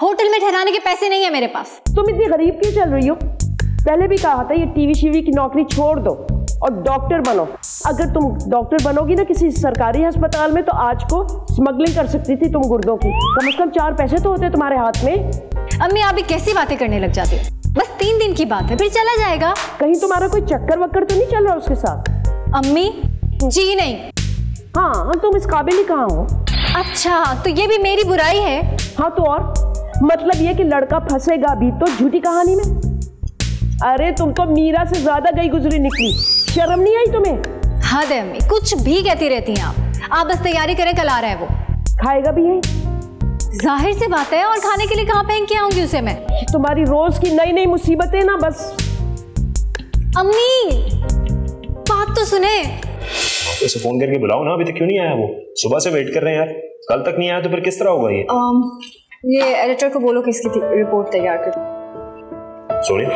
होटल में ठहराने के पैसे नहीं है मेरे पास। तुम इतनी गरीब क्यों चल रही हो? पहले भी कहा था ये टीवी शीवी की नौकरी छोड़ दो और डॉक्टर बनो। अगर तुम डॉक्टर बनोगी ना किसी सरकारी अस्पताल में तो आज को स्मगलिंग कर सकती थी तुम गुर्दों की। कम से कम 4 पैसे तो होते तुम्हारे हाथ में। अम्मी आप भी कैसी बातें करने लग जाती हो? बस 3 दिन की बात है, फिर चला जाएगा। कहीं तुम्हारा कोई चक्कर वक्कर तो नहीं चल रहा उसके साथ? अम्मी जी नहीं। हाँ तुम इस काबिल ही कहाँ हो? अच्छा तो ये भी मेरी बुराई है? हाँ तो और मतलब ये कि लड़का फंसेगा भी तो झूठी कहानी में। अरे तुम तो मीरा से ज्यादा गई गुजरी निकली, शर्म नहीं आई तुम्हें? हाँ दे अम्मी, कुछ भी कहती रहती हैं आप बस तैयारी करें, कल आ रहा है वो। खाएगा भी यही? जाहिर सी बात है, और खाने के लिए कहाँ फेंक के आऊंगी उसे मैं? तुम्हारी रोज की नई नई मुसीबतें ना बस। अम्मी बात तो सुने। उसे फोन करके बुलाओ ना, अभी तक क्यों नहीं आया वो? सुबह से वेट कर रहे हैं यार, कल तक नहीं आया तो फिर किस तरह होगा ये? ये एडिटर को बोलो कि इसकी रिपोर्ट तैयार कर। सोनिया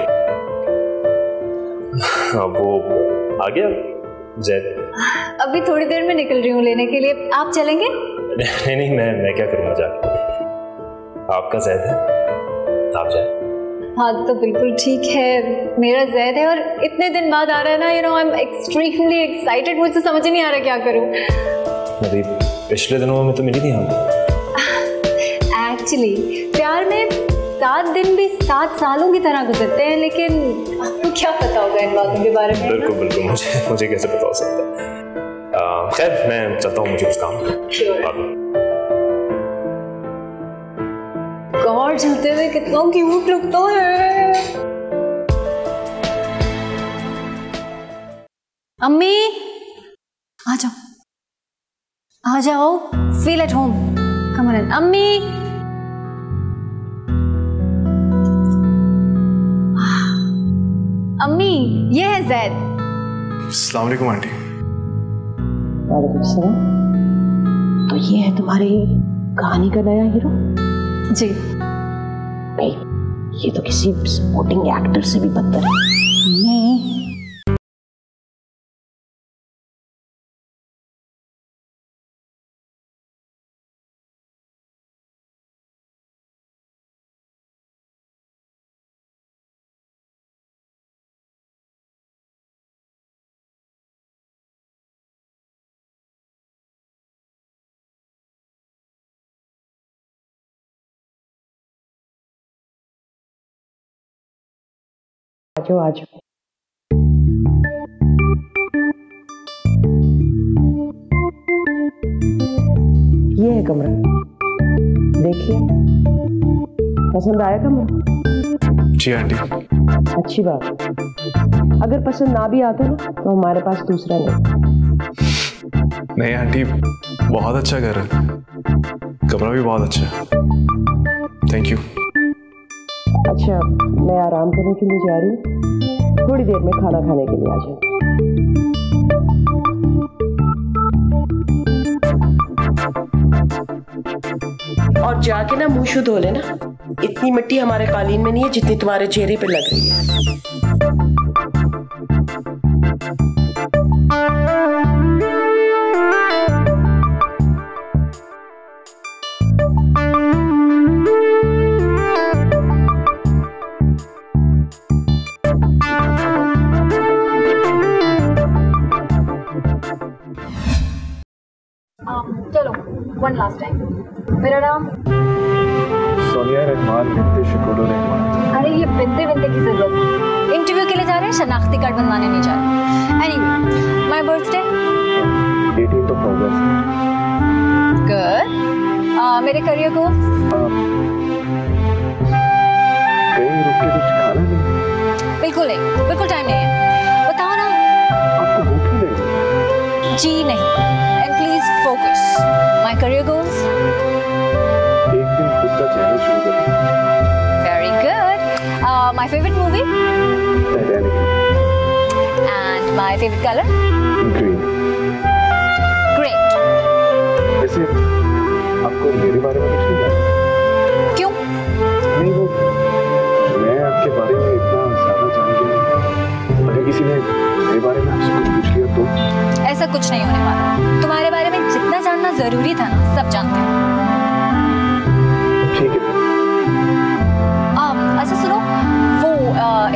वो आ गया जैद? अभी थोड़ी देर में निकल रही हूँ लेने के लिए, आप चलेंगे? नहीं मैं क्या करूँगा जाके, आपका जैद है, आप जाए। हाँ तो बिल्कुल ठीक है, मेरा जैद है और इतने दिन बाद आ रहा है ना, you know I am extremely excited. मुझे समझ नहीं आ रहा क्या करूँ। अभी पिछले दिनों में तो मिली थी हमको। एक्चुअली प्यार में 7 दिन भी 7 सालों की तरह गुजरते हैं, लेकिन आपको क्या पता होगा इन बातों के बारे में? बिल्कुल बिल्कुल, मुझे कैसे पता हो सकता है। खैर मैं चलता हूँ, मुझे कुछ काम। गॉड चलते हुए कितना क्यूट लगता है। अम्मी आ जाओ, आ जाओ, feel at home, come on. अम्मी अम्मी ये है जैद। अस्सलाम वालेकुम आंटी। वालेकुम सलाम। तो ये है तुम्हारी कहानी का नया हीरो? जी। भाई ये तो किसी सपोर्टिंग एक्टर से भी बदतर है। नहीं आजो आजो। ये है कमरा, देखिए पसंद आया कमरा? जी आंटी। अच्छी बात, अगर पसंद ना भी आता ना तो हमारे पास दूसरा नहीं आंटी, बहुत अच्छा घर है, कमरा भी बहुत अच्छा है। Thank you. अच्छा, मैं आराम करने के लिए जा रही हूँ, थोड़ी देर में खाना खाने के लिए आ जाऊँ। और जाके ना मुंह शुद्ध धो लेना, इतनी मिट्टी हमारे कालीन में नहीं है जितनी तुम्हारे चेहरे पे लग रही है। चलो वन लास्ट टाइम। मेरा नाम सोनिया रहमान बिनते शुक्र रहमान। अरे ये बिनते बिनते की जरूरत है, इंटरव्यू के लिए जा रहे हैं, शनाख्ती कार्ड बनवाने नहीं जा रहे। Anyway, my birthday 18th of August। Good. मेरे करियर गोल्स? कहीं रुक के कुछ खाना नहीं? बिल्कुल नहीं, बिल्कुल टाइम नहीं है, बताओ ना। आपको भूख ही नहीं? जी नहीं। And please focus. My career goals? एक दिन खुद का चैनल शुरू करें। Very good. My favourite movie? Titanic. And my favourite colour? Green. Great. वैसे आपको मेरे बारे में कुछ नहीं जानना? क्यों? नहीं, वो मैं आपके बारे में इतना ज़्यादा जान गया, अगर किसी ने मेरे बारे में आपसे कुछ पूछ लिया तो? ऐसा कुछ नहीं होने वाला। तुम्हारे बारे में जितना जानना जरूरी था ना, सब जानते हैं। ठीक है। अच्छा सुनो, वो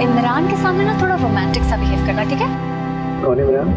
इमरान के सामने ना थोड़ा रोमांटिक सा बिहेव करना, ठीक है? कौन है इमरान?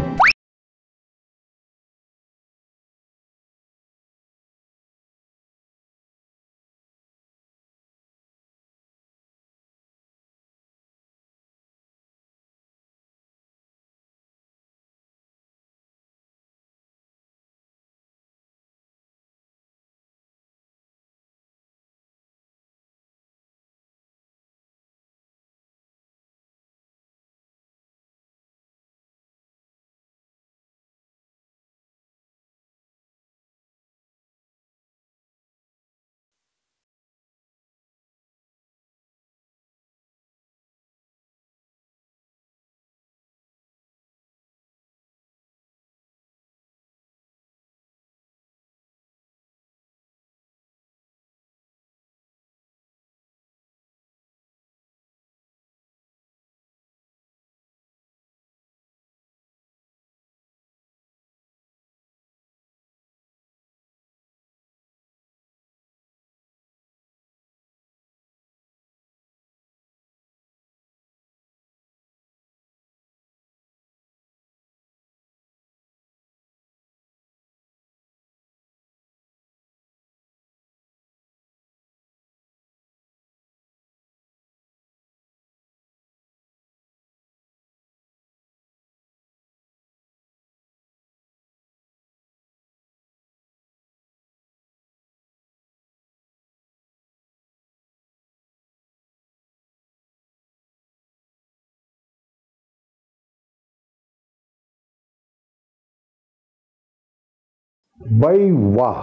भाई वाह,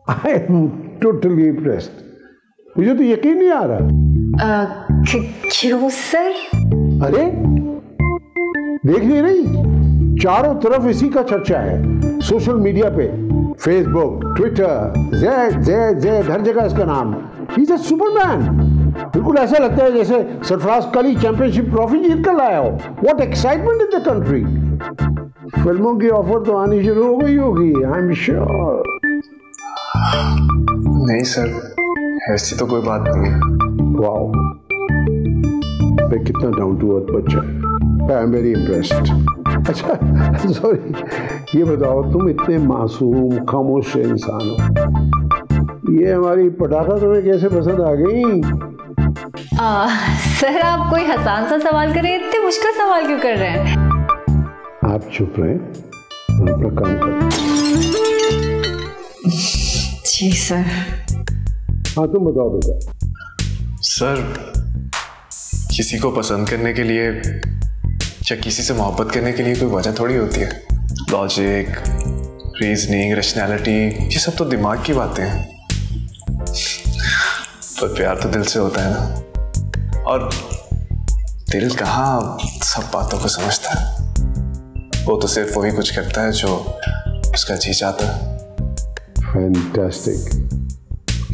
आई एम टोटली इम्प्रेस्ड। मुझे तो यकीन नहीं आ रहा। क्यों सर? अरे देख नहीं रही, चारों तरफ इसी का चर्चा है, सोशल मीडिया पे, फेसबुक, ट्विटर, जेड हर जगह इसका नाम। He is a Superman. बिल्कुल ऐसा लगता है जैसे सरफराज कल ही चैंपियनशिप ट्रॉफी जीत कर लाया हो। What excitement in the country. फिल्मों की ऑफर तो आनी शुरू हो गई होगी, आई एम श्योर। नहीं सर, ऐसी तो कोई बात नहीं है। वाओ, कितना डाउन टू अर्थ बच्चा है। I am very impressed. अच्छा सॉरी, ये बताओ, तुम इतने मासूम खामोश इंसान हो, ये हमारी पटाखा तुम्हें कैसे पसंद आ गई? सर आप कोई आसान सा सवाल करें, इतने मुश्किल सवाल क्यों कर रहे हैं? आप चुप रहे, हम अपना काम करें। जी सर। हाँ तुम बताओ बेटा। सर, किसी को पसंद करने के लिए या किसी से मोहब्बत करने के लिए कोई वजह थोड़ी होती है। लॉजिक, रीजनिंग, रैशनैलिटी, ये सब तो दिमाग की बातें हैं। पर प्यार तो दिल से होता है ना, और दिल कहाँ सब बातों को समझता है। वो तो सिर्फ वही कुछ करता है जो उसका जी चाहता है। फैंटास्टिक,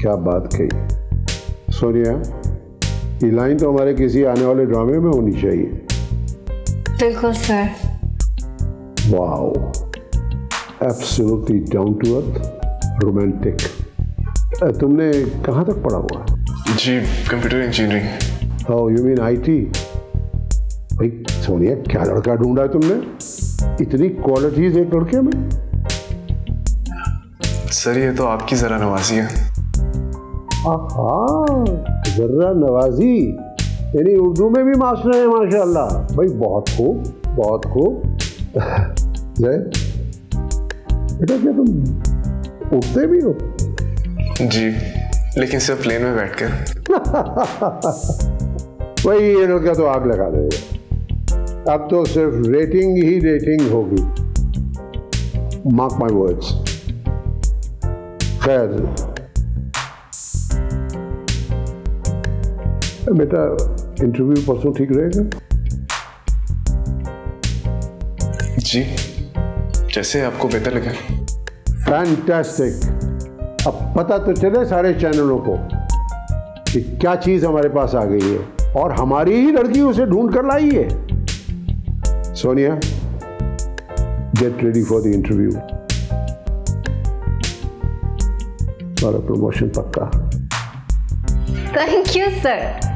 क्या बात कही सोनिया। ये लाइन तो हमारे किसी आने वाले ड्रामे में होनी चाहिए। बिल्कुल sir. Wow, absolutely down to earth, romantic. तुमने कहाँ तक पढ़ा हुआ है? जी computer engineering. Oh you mean IT. भाई सोनिया, क्या लड़का ढूंढा है तुमने, इतनी क्वालिटीज एक लड़के में। सर ये तो आपकी जरा नवाजी है। जर्रा नवाजी, यानी उर्दू में भी मास्टर है माशाल्लाह। भाई बहुत खूब, बहुत खूब। जय बेटा, क्या तुम उठते भी हो? जी, लेकिन सिर्फ प्लेन में बैठकर। वही ये लड़का तो आग लगा देगा। अब तो सिर्फ रेटिंग ही रेटिंग होगी, मार्क माय वर्ड्स। खैर बेटा, इंटरव्यू परसों ठीक रहेगा? जी, जैसे आपको बेहतर लगे। फैंटास्टिक। अब पता तो चले सारे चैनलों को कि क्या चीज हमारे पास आ गई है, और हमारी ही लड़की उसे ढूंढ कर लाई है। Sonia, get ready for the interview. और प्रमोशन पक्का। Thank you sir.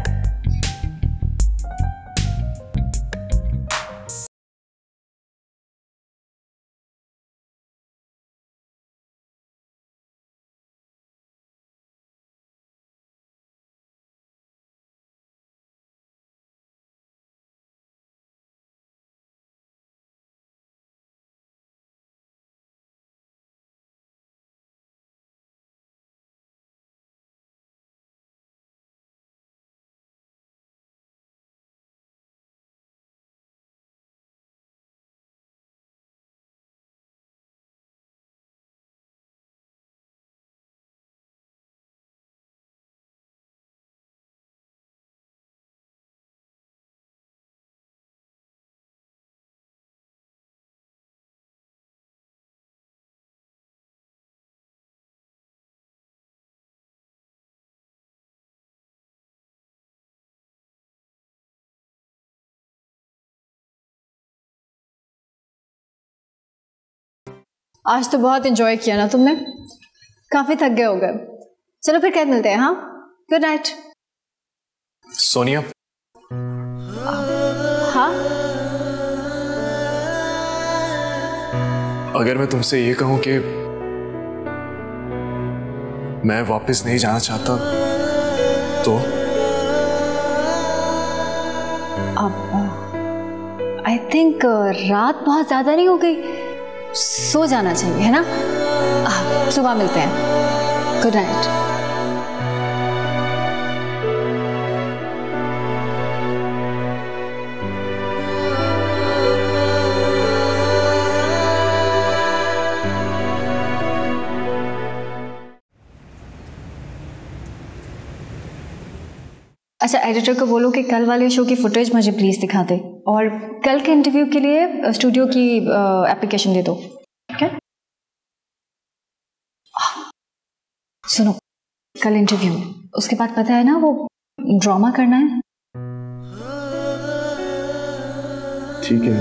आज तो बहुत एंजॉय किया ना तुमने, काफी थक गए हो गए। चलो फिर कल मिलते हैं। हाँ, गुड नाइट। सोनिया। हाँ, अगर मैं तुमसे ये कहूं कि मैं वापस नहीं जाना चाहता तो? अब आई थिंक रात बहुत ज्यादा नहीं हो गई, सो जाना चाहिए, है ना? सुबह मिलते हैं। Good night. अच्छा, एडिटर को बोलो कि कल वाले शो की फुटेज मुझे प्लीज दिखा दे, और कल के इंटरव्यू के लिए स्टूडियो की एप्लीकेशन दे दो। ठीक है? सुनो, कल इंटरव्यू, उसके बाद पता है ना वो ड्रामा करना है। ठीक है,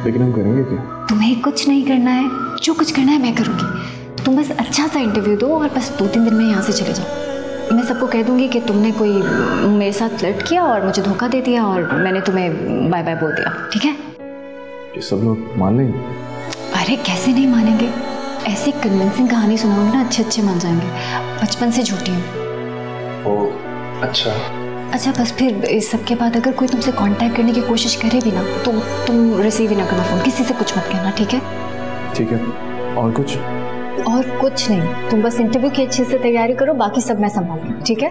लेकिन हम करेंगे क्या? तुम्हें कुछ नहीं करना है, जो कुछ करना है मैं करूंगी। तुम बस अच्छा सा इंटरव्यू दो और बस 2-3 दिन में यहाँ से चले जाओ। मैं सबको कह दूंगी कि तुमने कोई मेरे साथ फ्लर्ट किया और मुझे धोखा दे दिया और मैंने तुम्हें बाय बाय बोल दिया। ठीक है? ये सब लोग मान लेंगे? अरे कैसे नहीं मानेंगे, ऐसी कन्विंसिंग कहानी सुनाओगे ना, अच्छे अच्छे मान जाएंगे। बचपन से झूठी हूँ। ओह अच्छा। अच्छा, बस फिर इस सब के बाद अगर कोई तुमसे कांटेक्ट करने की कोशिश करे भी ना तो तुम रिसीव ही ना करना फ़ोन, किसी से कुछ मत कहना। ठीक है? ठीक है। और कुछ? और कुछ नहीं, तुम बस इंटरव्यू की अच्छे से तैयारी करो, बाकी सब मैं संभालूंगी। ठीक है?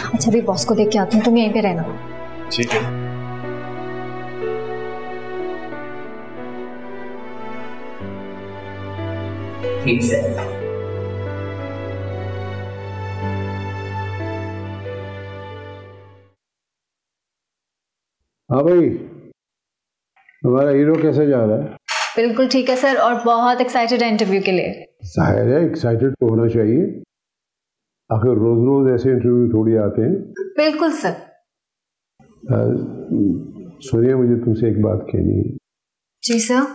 अच्छा, अभी बॉस को देख के आती हूँ, तुम यहीं पे रहना। ठीक है। ठीक है। हाँ भाई, हमारा हीरो कैसे जा रहा है? बिल्कुल ठीक है सर, और बहुत एक्साइटेड है इंटरव्यू के लिए। जाहिर है एक्साइटेड तो होना चाहिए, आखिर रोज रोज ऐसे इंटरव्यू थोड़ी आते हैं। बिल्कुल सर। सोनिया, मुझे तुमसे एक बात कहनी है। जी सर।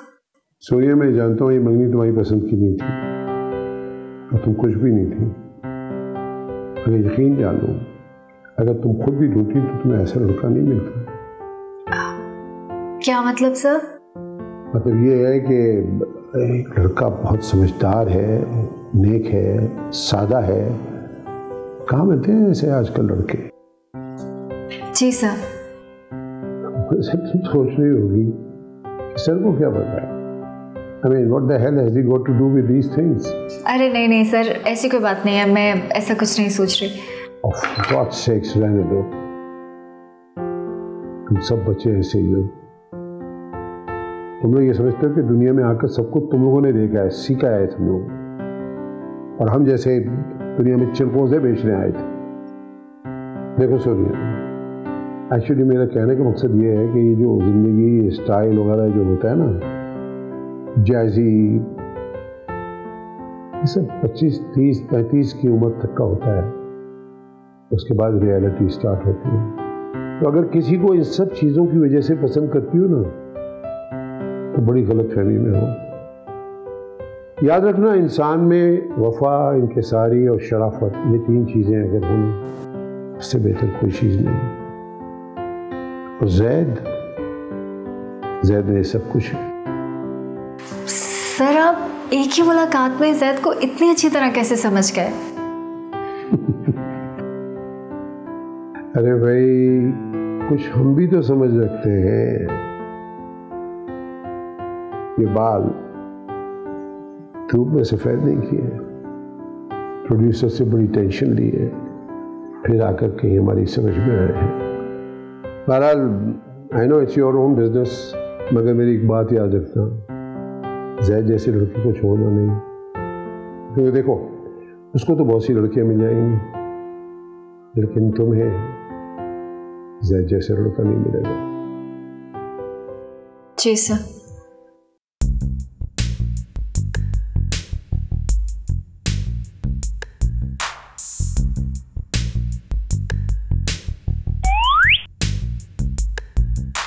सोनिया, मैं जानता हूँ ये मंगनी तुम्हारी पसंद की नहीं थी और तुम कुछ भी नहीं थी, अगर यकीन जान लो, अगर तुम खुद भी ढूंढती तो तुम्हें ऐसा लड़का नहीं मिलता। क्या मतलब सर? मतलब ये है कि एक लड़का बहुत समझदार है, नेक है, सादा है। कहाँ मिलते हैं ऐसे आजकल लड़के? जी सर। वैसे तुम सोच रही होगी सर को क्या पता है? I mean, what the hell has he got to do with these things? अरे नहीं नहीं सर, ऐसी कोई बात नहीं है, मैं ऐसा कुछ नहीं सोच रही। Of God's sakes, रहने दो, तुम सब बच्चे ऐसे ही हो। तुम लोग ये समझते हो कि दुनिया में आकर सब कुछ तुम लोगों ने देखा है, सीखा है तुम लोग, और हम जैसे दुनिया में चिरपोजे बेचने आए थे। देखो सोनिया, एक्चुअली मेरा कहने का मकसद ये है कि ये जो जिंदगी स्टाइल वगैरह जो होता है ना, जैजी, ये सब 25, 30, 35 की उम्र तक का होता है, उसके बाद रियलिटी स्टार्ट होती है। तो अगर किसी को इन सब चीज़ों की वजह से पसंद करती हो ना, तो बड़ी गलतफहमी में हो। याद रखना, इंसान में वफा, इंकिसारी और शराफत, ये 3 चीज़ें अगर हों, उससे बेहतर कोई चीज़ नहीं। और जैद में सब कुछ है। सर, आप एक ही मुलाकात में जैद को इतनी अच्छी तरह कैसे समझ गए? अरे भाई, कुछ हम भी तो समझ रखते हैं। ये बाल धूप में सफेद नहीं किए, प्रोड्यूसर से बड़ी टेंशन ली है, फिर आकर कहीं हमारी समझ में आए हैं। बहरहाल, I know it's your own business, मगर मेरी एक बात याद रखना, जैद जैसे लड़की को छोड़ना नहीं, क्योंकि देखो उसको तो बहुत सी लड़कियां मिल जाएंगी, लेकिन तुम्हें जैद जैसे लड़का नहीं मिलेगा। जी सर।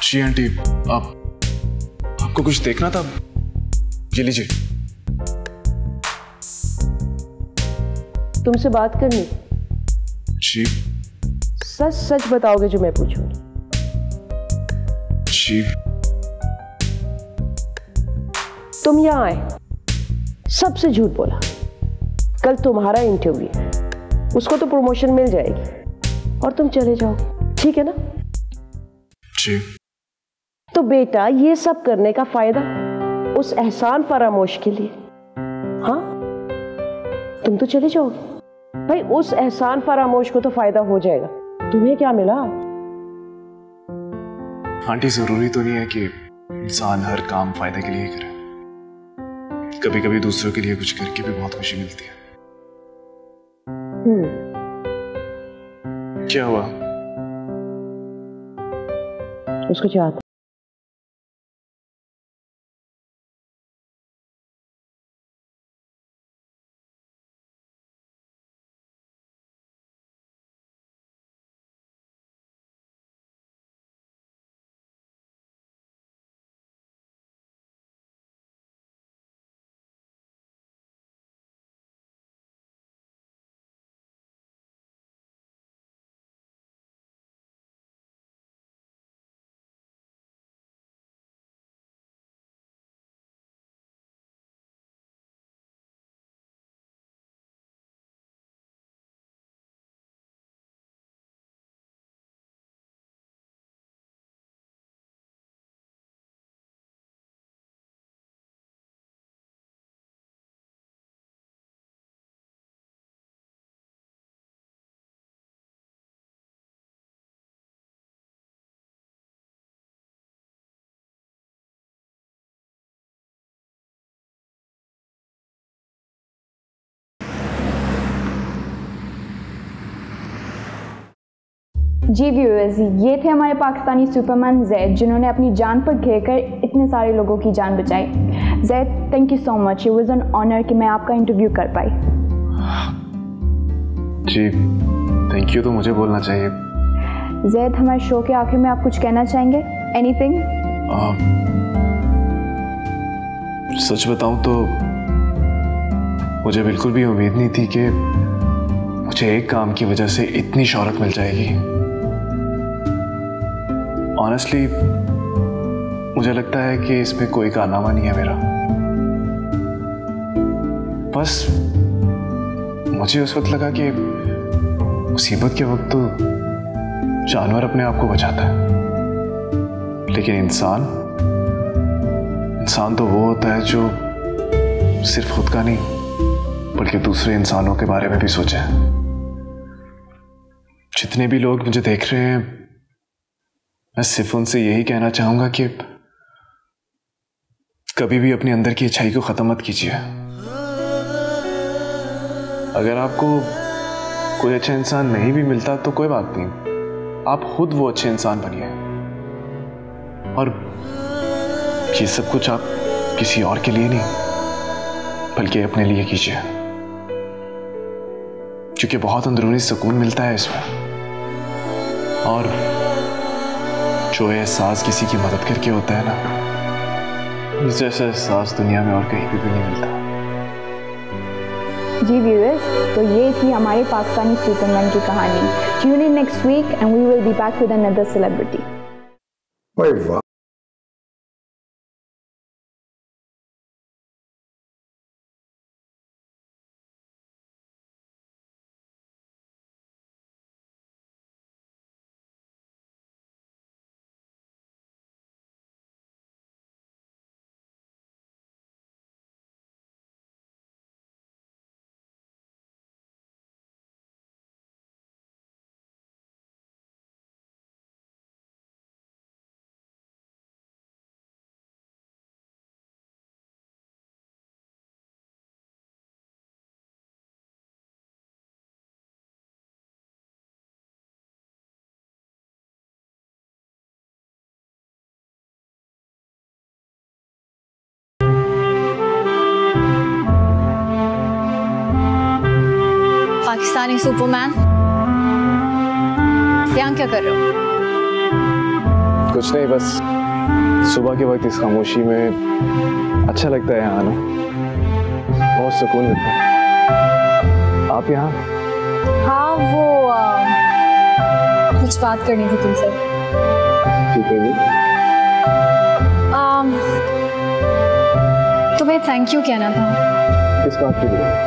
जी आंटी, आपको कुछ देखना था? ये लीजिए। तुमसे बात करनी। जी। सच सच बताओगे जो मैं पूछूंगी? जी। तुम यहां आए, सबसे झूठ बोला। कल तुम्हारा इंटरव्यू, उसको तो प्रमोशन मिल जाएगी और तुम चले जाओ, ठीक है ना? जी। तो बेटा, ये सब करने का फायदा उस एहसान फरामोश के लिए। हाँ, तुम तो चले जाओगे भाई, उस एहसान फरामोश को तो फायदा हो जाएगा। तुम्हें क्या मिला? आंटी, जरूरी तो नहीं है कि इंसान हर काम फायदे के लिए ही करे। कभी कभी दूसरों के लिए कुछ करके भी बहुत खुशी मिलती है। क्या हुआ? उसको चाहता जी व्यूअर्स, ये थे हमारे पाकिस्तानी सुपरमैन जैद, जिन्होंने अपनी जान पर खेलकर इतने सारे लोगों की जान बचाई। Zaid, thank you so much, it was an honour कि मैं आपका इंटरव्यू कर पाई। जी थैंक यू तो मुझे बोलना चाहिए। जैद, हमारे शो के आखिर में आप कुछ कहना चाहेंगे? एनीथिंग? सच बताऊं तो मुझे बिल्कुल भी उम्मीद नहीं थी कि मुझे एक काम की वजह से इतनी शोहरत मिल जाएगी। ऑनेस्टली मुझे लगता है कि इसमें कोई कारनामा नहीं है मेरा। बस मुझे उस वक्त लगा कि मुसीबत के वक्त तो जानवर अपने आप को बचाता है, लेकिन इंसान तो वो होता है जो सिर्फ खुद का नहीं बल्कि दूसरे इंसानों के बारे में भी सोचे। जितने भी लोग मुझे देख रहे हैं, मैं सिर्फ उनसे यही कहना चाहूंगा कि कभी भी अपने अंदर की अच्छाई को खत्म मत कीजिए। अगर आपको कोई अच्छा इंसान नहीं भी मिलता तो कोई बात नहीं, आप खुद वो अच्छे इंसान बनिए। और ये सब कुछ आप किसी और के लिए नहीं बल्कि अपने लिए कीजिए, क्योंकि बहुत अंदरूनी सुकून मिलता है इसमें। और जो एहसास किसी की मदद करके होता है ना, इस जैसा एहसास दुनिया में और कहीं भी नहीं मिलता। जी व्यूअर्स, तो ये थी हमारे पाकिस्तानी सुपरमैन की कहानी। Tune in next week and we will be back with another celebrity. वाह पाकिस्तानी सुपरमैन, यहाँ क्या कर रहे हो? कुछ नहीं, बस सुबह के वक्त इस खामोशी में अच्छा लगता है यहाँ आना, बहुत सुकून मिलता है। आप यहाँ? हाँ, वो कुछ बात करनी थी तुमसे। ठीक है जी। तुम्हें थैंक यू कहना था। किस बात के लिए?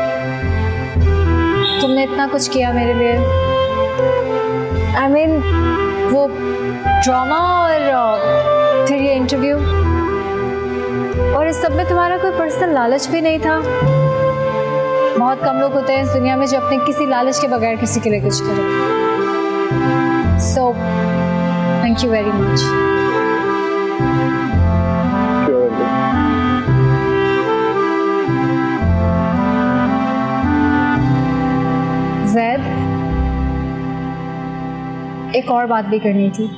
तुमने इतना कुछ किया मेरे लिए। I mean, वो ड्रामा और फिर ये इंटरव्यू, और इस सब में तुम्हारा कोई पर्सनल लालच भी नहीं था। बहुत कम लोग होते हैं इस दुनिया में जो अपने किसी लालच के बगैर किसी के लिए कुछ करें। So, thank you very much. ज़ैद, एक और बात भी करनी थी।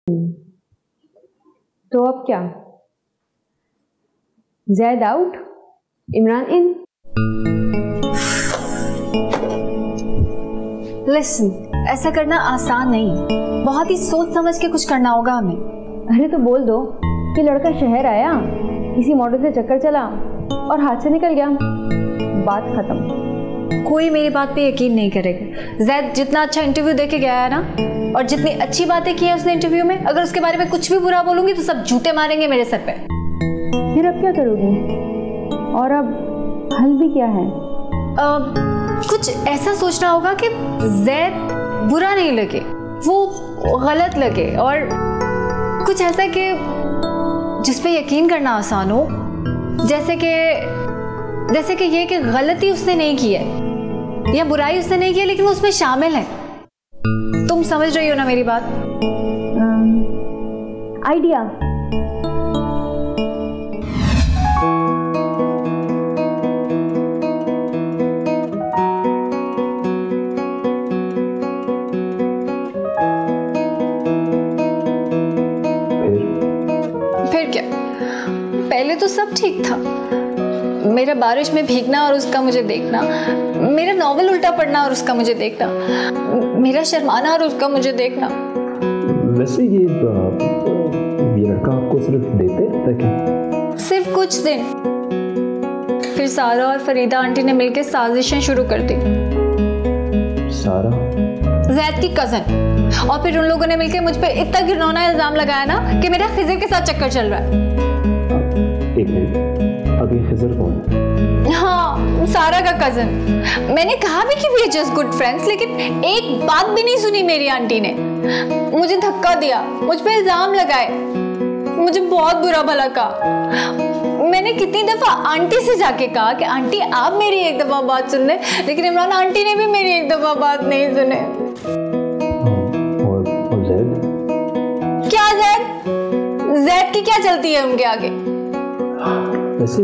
तो अब क्या? जैद आउट, इमरान इन। लिसन, ऐसा करना आसान नहीं, बहुत ही सोच समझ के कुछ करना होगा हमें। अरे तो बोल दो कि लड़का शहर आया, किसी मॉडल से चक्कर चला और हाथ से निकल गया, बात खत्म। कोई मेरी बात पे यकीन नहीं करेगा। जैद जितना अच्छा इंटरव्यू देके गया है ना, और जितनी अच्छी बातें की है उसने इंटरव्यू में, अगर उसके बारे में कुछ भी बुरा बोलूंगी तो सब जूते मारेंगे मेरे सर पे। फिर अब क्या करोगी? और अब हल भी क्या है? कुछ ऐसा सोचना होगा कि जैद बुरा नहीं लगे, वो गलत लगे, और कुछ ऐसा कि जिस पे यकीन करना आसान हो, जैसे कि ये कि गलती उसने नहीं की है या बुराई उसने नहीं की है, लेकिन वो उसमें शामिल है। तुम समझ रही हो ना मेरी बात? आइडिया। फिर क्या? पहले तो सब ठीक था, मेरा बारिश में भीगना और उसका मुझे देखना, मेरा नॉवल उल्टा पढ़ना और उसका मुझे देखना, मेरा शर्माना और उसका मुझे देखना। वैसे ये लड़का आपको सिर्फ देते रहता है क्या? सिर्फ कुछ दिन, फिर सारा और फरीदा आंटी ने मिलकर साजिशें शुरू कर दी। सारा? जैद की कजन। और फिर उन लोगों ने मिलकर मुझ पे इतना घिनौना इल्जाम लगाया ना कि मेरा खिजर के साथ चक्कर चल रहा है। एक मिनट, अभी खिजर कौन है? हाँ, सारा का कजन। मैंने कहा भी कि we are just good friends, लेकिन एक बात भी नहीं सुनी मेरी आंटी ने। मुझे धक्का दिया, मुझ पे इल्जाम लगाए, मुझे बहुत बुरा भला कहा। मैंने कितनी दफा आंटी से जाके कहा कि आंटी आप मेरी एक दफा बात सुन ले, लेकिन इमरान आंटी ने भी मेरी एक दफा बात नहीं सुने। और जैद? क्या जैद? जैद की क्या चलती है उनके आगे? वैसे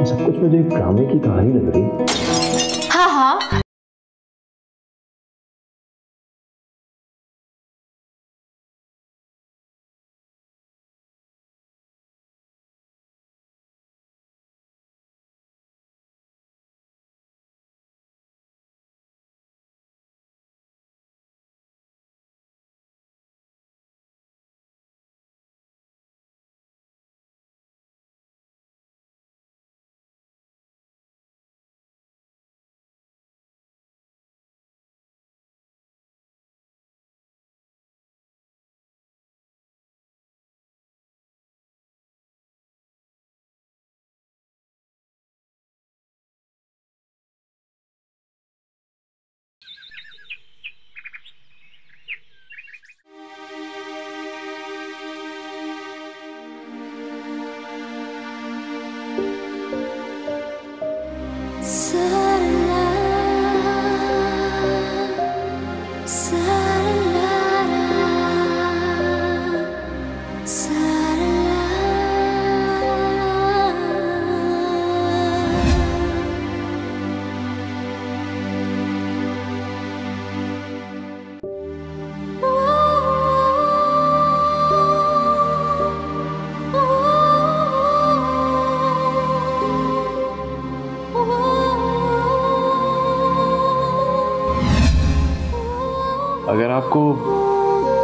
सब कुछ मुझे ड्रामे की कहानी लग रही। हाँ हाँ, अगर आपको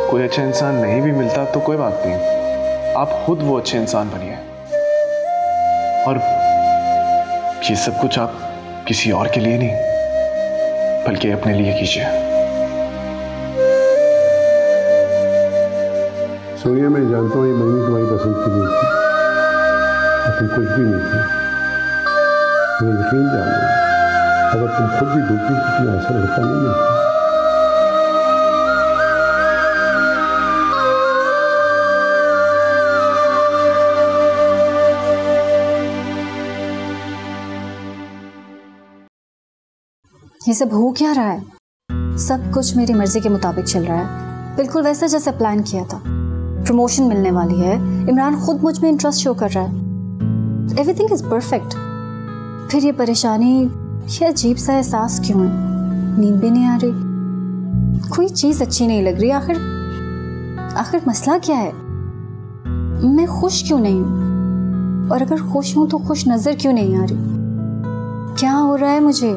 कोई अच्छा इंसान नहीं भी मिलता तो कोई बात नहीं, आप खुद वो अच्छे इंसान बनिए, और ये सब कुछ आप किसी और के लिए नहीं बल्कि अपने लिए कीजिए। सोनिया, मैं जानता हूँ ये मंगनी तुम्हारी पसंद की नहीं थी और तुम कुछ भी नहीं थी, मुझे यकीन जान लो, अगर तुम खुद भी ढूंढती तो तुम्हें ऐसा लड़का नहीं मिलता। ये सब हो क्या रहा है? सब कुछ मेरी मर्जी के मुताबिक चल रहा है, बिल्कुल वैसा जैसा प्लान किया था। प्रमोशन मिलने वाली है, इमरान खुद मुझ में इंटरेस्ट शो कर रहा है, एवरीथिंग इज परफेक्ट। फिर ये परेशानी, ये अजीब सा एहसास क्यों है? नींद भी नहीं आ रही, कोई चीज अच्छी नहीं लग रही। आखिर मसला क्या है? मैं खुश क्यों नहीं हूँ? और अगर खुश हूं तो खुश नजर क्यों नहीं आ रही? क्या हो रहा है मुझे?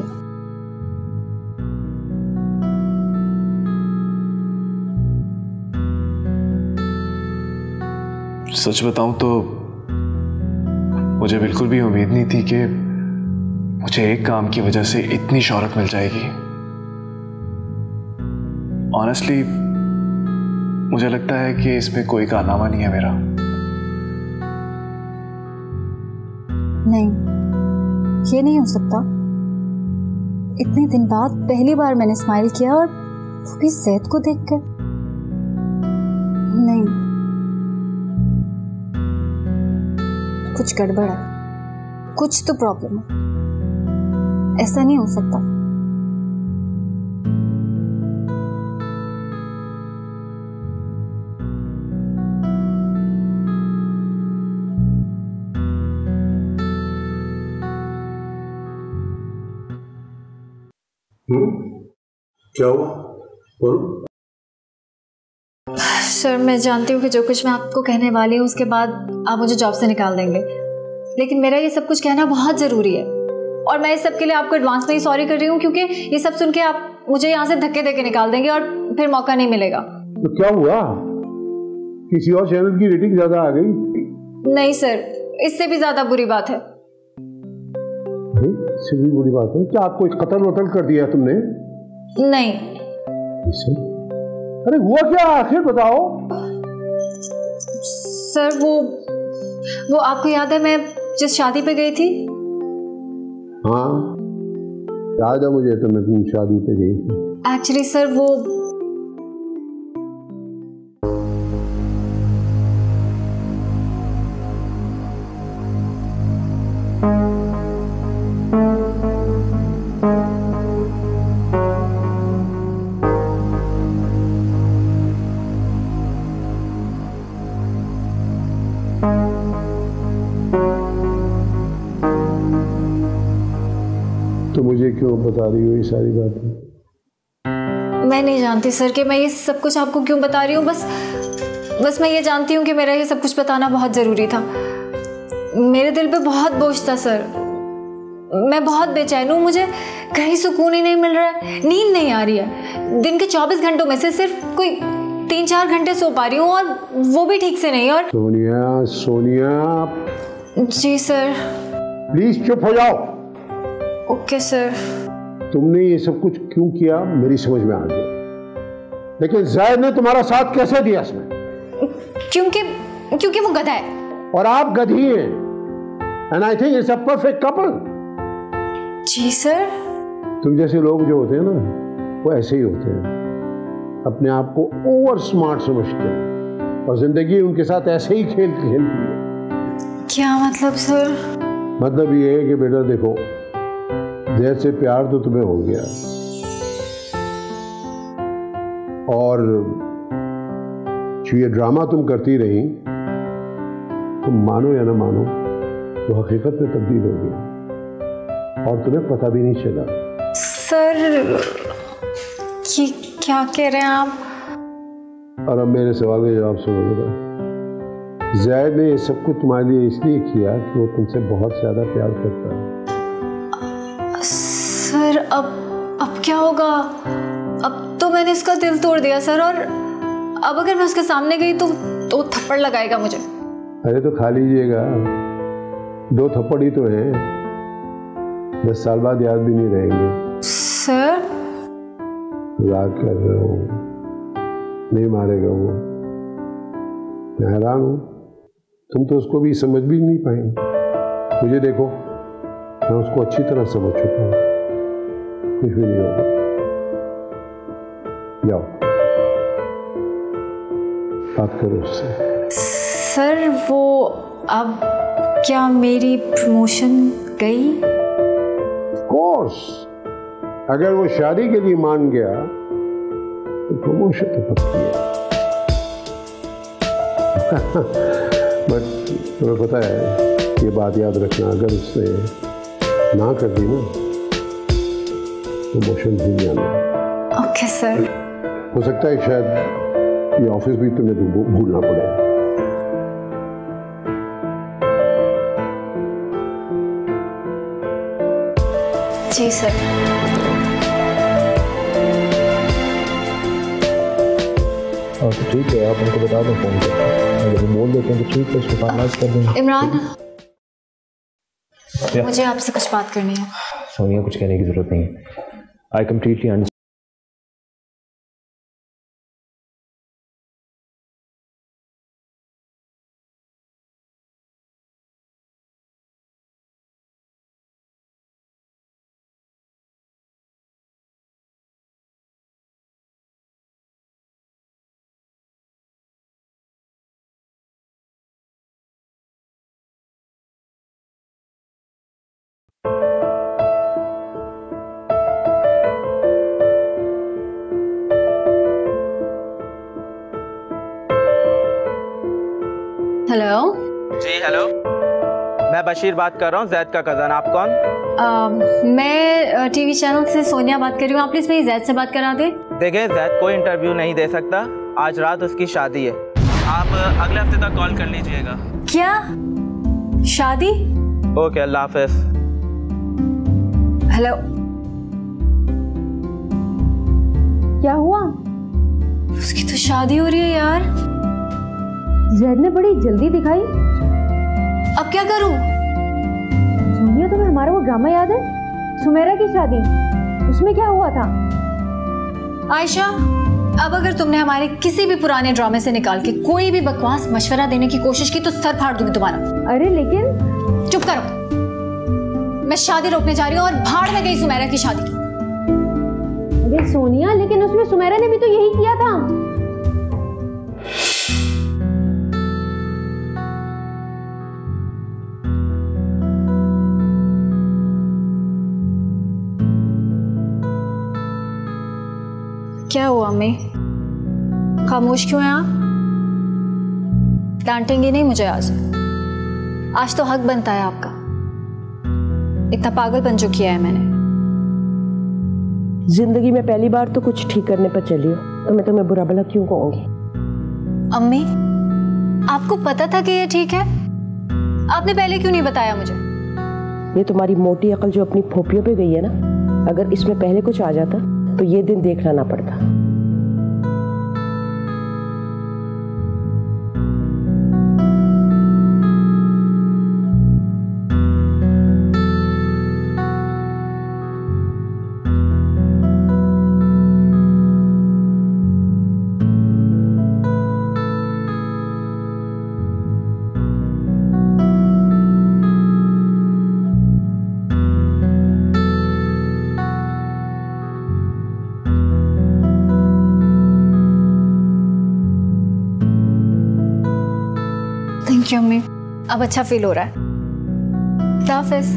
सच बताऊं तो मुझे बिल्कुल भी उम्मीद नहीं थी कि मुझे एक काम की वजह से इतनी शोहरत मिल जाएगी। ऑनेस्टली मुझे लगता है कि इसमें कोई कारनामा नहीं है मेरा। नहीं, ये नहीं हो सकता। इतने दिन बाद पहली बार मैंने स्माइल किया, और वो भी ज़ैद को देखकर। नहीं, कुछ गड़बड़ है, कुछ तो प्रॉब्लम है। ऐसा नहीं हो सकता। क्या हुआ? बोलो। सर, मैं जानती हूँ कि जो कुछ मैं आपको कहने वाली हूँ उसके बाद आप मुझे जॉब से निकाल देंगे, लेकिन मेरा ये सब कुछ कहना बहुत ज़रूरी है। और मैं इस सब के लिए आपको एडवांस में ही सॉरी कर रही हूँ, क्योंकि ये सब सुन के आप मुझे यहाँ से धक्के देके निकाल देंगे और फिर मौका नहीं मिलेगा। तो क्या हुआ? किसी और चैनल की रेटिंग ज्यादा आ गई? नहीं सर, इससे भी ज्यादा बुरी बात है। इससे भी बुरी बात है? क्या आपको कत्ल वतल कर दिया तुमने? नहीं। अरे हुआ क्या आखिर बताओ। सर, वो आपको याद है मैं जिस शादी पे गई थी? हाँ याद है मुझे, तो मैं शादी पे गई थी। एक्चुअली सर, वो तो मुझे क्यों बता रही हो ये सारी बातें? मैं नहीं जानती सर कि मैं ये सब कुछ आपको क्यों बता रही हूँ। बस मैं ये जानती हूँ कि मेरा ये सब कुछ बताना बहुत ज़रूरी था। मेरे दिल पे बहुत बोझ था सर। मैं बहुत बेचैन हूँ, मुझे कहीं सुकून ही नहीं मिल रहा है, नींद नहीं आ रही है। दिन के 24 घंटों में से सिर्फ कोई 3-4 घंटे सो पा रही हूँ, और वो भी ठीक से नहीं। और सोनिया। जी सर। प्लीज चुप हो जाओ। Okay sir. तुमने ये सब कुछ क्यों किया मेरी समझ में आ गया, लेकिन ज़ैद ने तुम्हारा साथ कैसे दिया इसमें? क्योंकि वो गधा है और आप गधी हैं। And I think it's a perfect couple. जी सर। तुम जैसे लोग जो होते हैं ना, वो ऐसे ही होते हैं, अपने आप को ओवर स्मार्ट समझते हैं, और जिंदगी उनके साथ ऐसे ही खेलती है। क्या मतलब सर? मतलब ये है कि बेटा देखो, ज़ैद से प्यार तो तुम्हें हो गया, और जो ये ड्रामा तुम करती रही, तुम मानो या ना मानो, वो हकीकत में तब्दील हो गया और तुम्हें पता भी नहीं चला। सर, ये क्या कह रहे हैं आप? और अब मेरे सवाल का जवाब सुनो बेटा। ज़ैद ने ये सब कुछ तुम्हारे लिए इसलिए किया कि वो तुमसे बहुत ज़्यादा प्यार करता है। सर, अब क्या होगा? अब तो मैंने इसका दिल तोड़ दिया सर, और अब अगर मैं उसके सामने गई तो थप्पड़ लगाएगा मुझे। अरे तो खा लीजिएगा, 2 थप्पड़ ही तो हैं, 10 साल बाद याद भी नहीं रहेंगे। सर, मजाक कर रहे हो, नहीं मारेगा वो। मैं हैरान हूँ, तुम तो उसको भी समझ भी नहीं पाएंगे। मुझे देखो, मैं उसको अच्छी तरह समझ चुका हूँ, कुछ भी नहीं होगा। जाओ बात करो उससे। सर, वो अब क्या मेरी प्रमोशन गई? कोर्स, अगर वो शादी के लिए मान गया तो प्रमोशन तो पक्की है। बट तुम्हें पता है, ये बात याद रखना, अगर उसने ना कर दी ना, प्रमोशन भूल जाना। Okay sir. हो सकता है शायद ये ऑफिस भी तुम्हें भूलना पड़ेगा। जी सर। हाँ तो ठीक है, आप उनको बता दें फोन करके, अगर वो बोल देते हैं तो ठीक है, उसको फाइनलाइज कर देंगे। इमरान, मुझे आपसे कुछ बात करनी है। सोनिया, कुछ कहने की जरूरत नहीं है। I completely understand. हेलो। जी हेलो, मैं बशीर बात कर रहा हूँ, जैद का कज़न। आप कौन? मैं टीवी चैनल से सोनिया बात कर रही हूँ। आप प्लीज़ मेरी जैद से बात करा दें। देखिए, जैद कोई इंटरव्यू नहीं दे सकता, आज रात उसकी शादी है। आप अगले हफ्ते तक कॉल कर लीजिएगा। क्या शादी? ओके, अल्लाह हाफिज। हेलो, क्या हुआ? उसकी तो शादी हो रही है यार। जैद ने बड़ी जल्दी दिखाई। अब क्या करूं? सोनिया, तुम्हें हमारा वो ड्रामा याद है, सुमेरा की शादी? उसमें क्या हुआ था? आयशा, अब अगर तुमने हमारे किसी भी पुराने ड्रामे से निकाल के कोई भी बकवास मशवरा देने की कोशिश की तो सर फाड़ दूंगी तुम्हारा। अरे लेकिन। चुप करो, मैं शादी रोकने जा रही हूँ और भाड़ में गई सुमेरा की शादी। अरे सोनिया, लेकिन उसमें सुमेरा ने भी तो यही किया था। क्या हुआ अम्मी, खामोश क्यों हैं आप? डांटेंगी नहीं मुझे आज तो हक बनता है आपका। इतना पागलपन जो किया है मैंने। जिंदगी में पहली बार तो कुछ ठीक करने पर चली हो, और मैं तुम्हें बुरा भला क्यों कहूंगी? अम्मी, आपको पता था कि ये ठीक है, आपने पहले क्यों नहीं बताया मुझे? ये तुम्हारी मोटी अकल जो अपनी फोपियों पे गई है ना, अगर इसमें पहले कुछ आ जाता तो ये दिन देखना ना पड़ता। थैंक यू अम्मी, अब अच्छा फील हो रहा है। अल्लाह हाफिज़।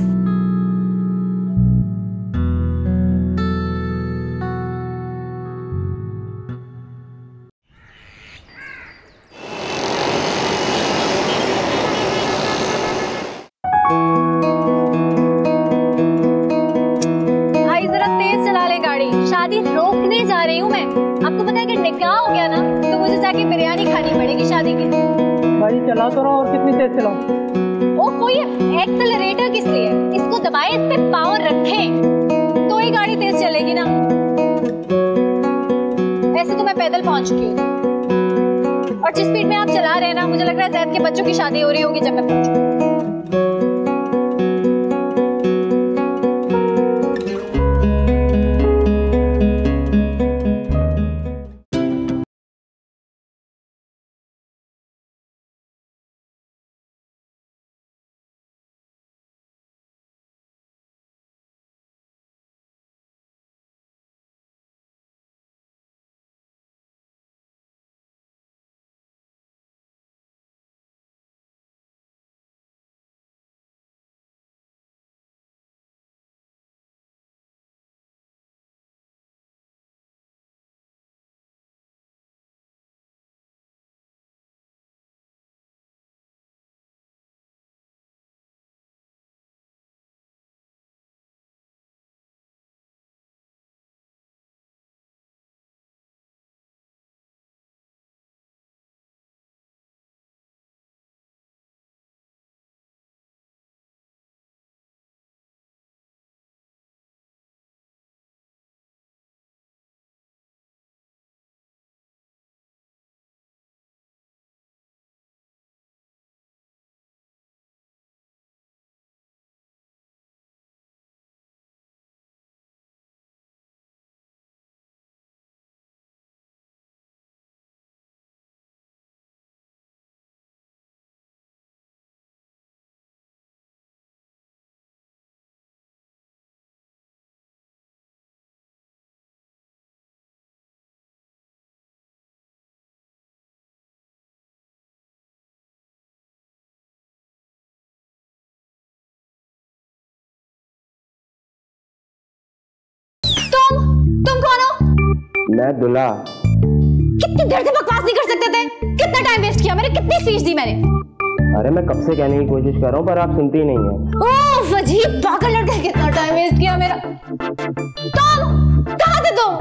भाई जरा तेज चला ले गाड़ी, शादी रोकने जा रही हूँ मैं। आपको पता है कि निकाह हो गया ना तो मुझे जाके बिरयानी खानी पड़ेगी शादी की। गाड़ी चला तो रहा, और कितनी तेज चलाऊं? ओफो, ये एक्सेलरेटर किस लिए? इसको दबाए, इस पे पावर रखें तो ही गाड़ी तेज चलेगी ना। ऐसे तो मैं पैदल पहुंच चुकी हूँ, और जिस स्पीड में आप चला रहे हैं ना, मुझे लग रहा है जैद के बच्चों की शादी हो रही होगी जब मैं पहुंचूं। मैं दुल्हा। कितनी देर से बकवास नहीं कर सकते थे? कितना टाइम वेस्ट किया मैंने, कितनी स्पीच दी मैंने। अरे मैं कब से कहने की कोशिश कर रहा हूँ पर आप सुनती ही नहीं है। ओह अजीब पागल लड़का, कितना टाइम वेस्ट किया मेरा। तुम कहाँ थे तुम?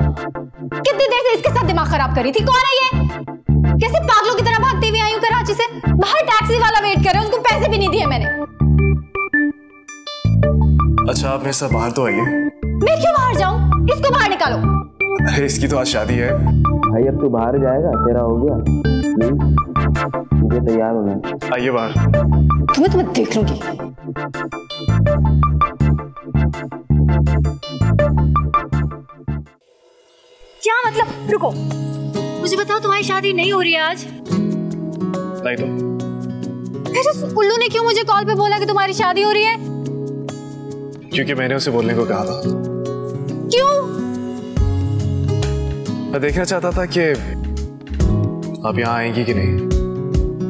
कितनी देर से इसके साथ दिमाग खराब करी थी? कौन है ये? कैसे पागलों की तरह भागती हुई आई हूँ कराची से? बाहर टैक्सी वाला वेट कर रहा है, उसको पैसे भी नहीं दिए मैंने। अच्छा आप मेरे साथ बाहर तो आइए। मैं क्यों बाहर जाऊं? इसको बाहर निकालो। अरे इसकी तो आज शादी है। भाई अब तू बाहर जाएगा, तेरा हो गया। मुझे तैयार होना है। आइए बाहर। तुम्हें देख लूंगी। क्या मतलब? रुको, मुझे बताओ तुम्हारी शादी नहीं हो रही है आज? नहीं तो फिर उस उल्लू ने क्यों मुझे कॉल पे बोला कि तुम्हारी शादी हो रही है? क्योंकि मैंने उसे बोलने को कहा था। क्यों? मैं देखना चाहता था कि आप यहाँ आएंगी कि नहीं।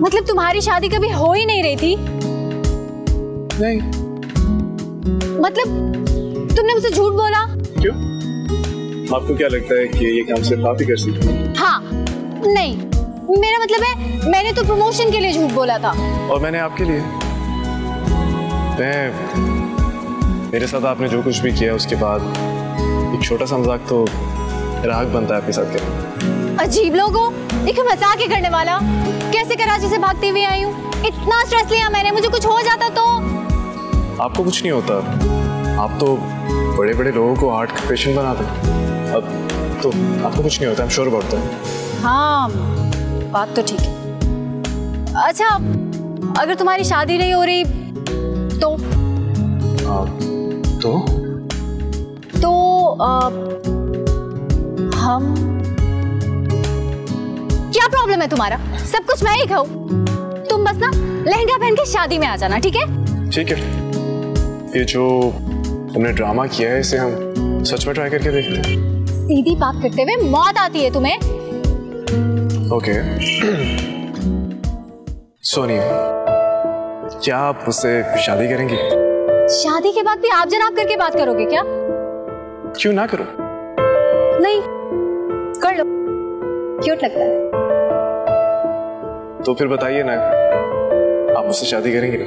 मतलब तुम्हारी शादी कभी हो ही नहीं रही थी? नहीं। मतलब तुमने मुझसे झूठ बोला? क्यों? आपको क्या लगता है कि ये काम सिर्फ आप ही कर सकती हैं? हाँ, नहीं, मेरा मतलब है मैंने तो प्रमोशन के लिए झूठ बोला था। और मैंने आपके लिए। मेरे साथ आपने जो कुछ भी किया उसके बाद एक छोटा सा मजाक तो राहत बनता है आपके साथ करना। अजीब लोग हो, एक मजाक ही करने वाला। कैसे कराची से भागती हुई आई हूँ? इतना स्ट्रेस लिया मैंने, मुझे कुछ हो जाता तो? आपको कुछ नहीं होता, आप तो बड़े बड़े लोगों को हार्ट का पेशेंट बनाते हैं। अब तो आपको कुछ नहीं होता, I'm sure about that। हाँ, बात तो ठीक है। अच्छा, अगर तुम्हारी शादी नहीं हो रही तो? तो हम, क्या प्रॉब्लम है तुम्हारा? सब कुछ मैं ही खाऊं, तुम बस ना लहंगा पहन के शादी में आ जाना, ठीक है? ठीक है। ये जो हमने ड्रामा किया है इसे हम सच में ट्राई करके देखते हैं। सीधी बात करते हुए मौत आती है तुम्हें। ओके। सोनिया, क्या आप मुझसे शादी करेंगी? शादी के बाद भी आप जनाब करके बात करोगे क्या? क्यों ना करो? नहीं, कर लो, क्यूट लगता है। तो फिर बताइए ना, आप मुझसे शादी करेंगे?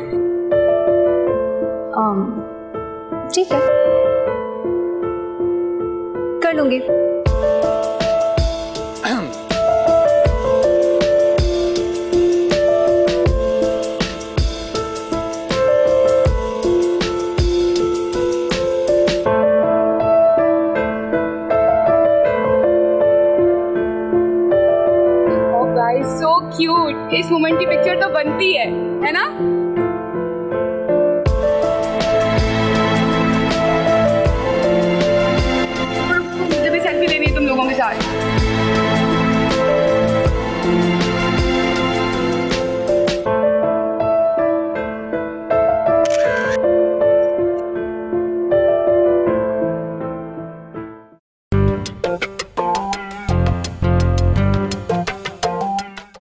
ठीक है, कर लूंगी। सो क्यूट, इस मोमेंट की पिक्चर तो बनती है ना?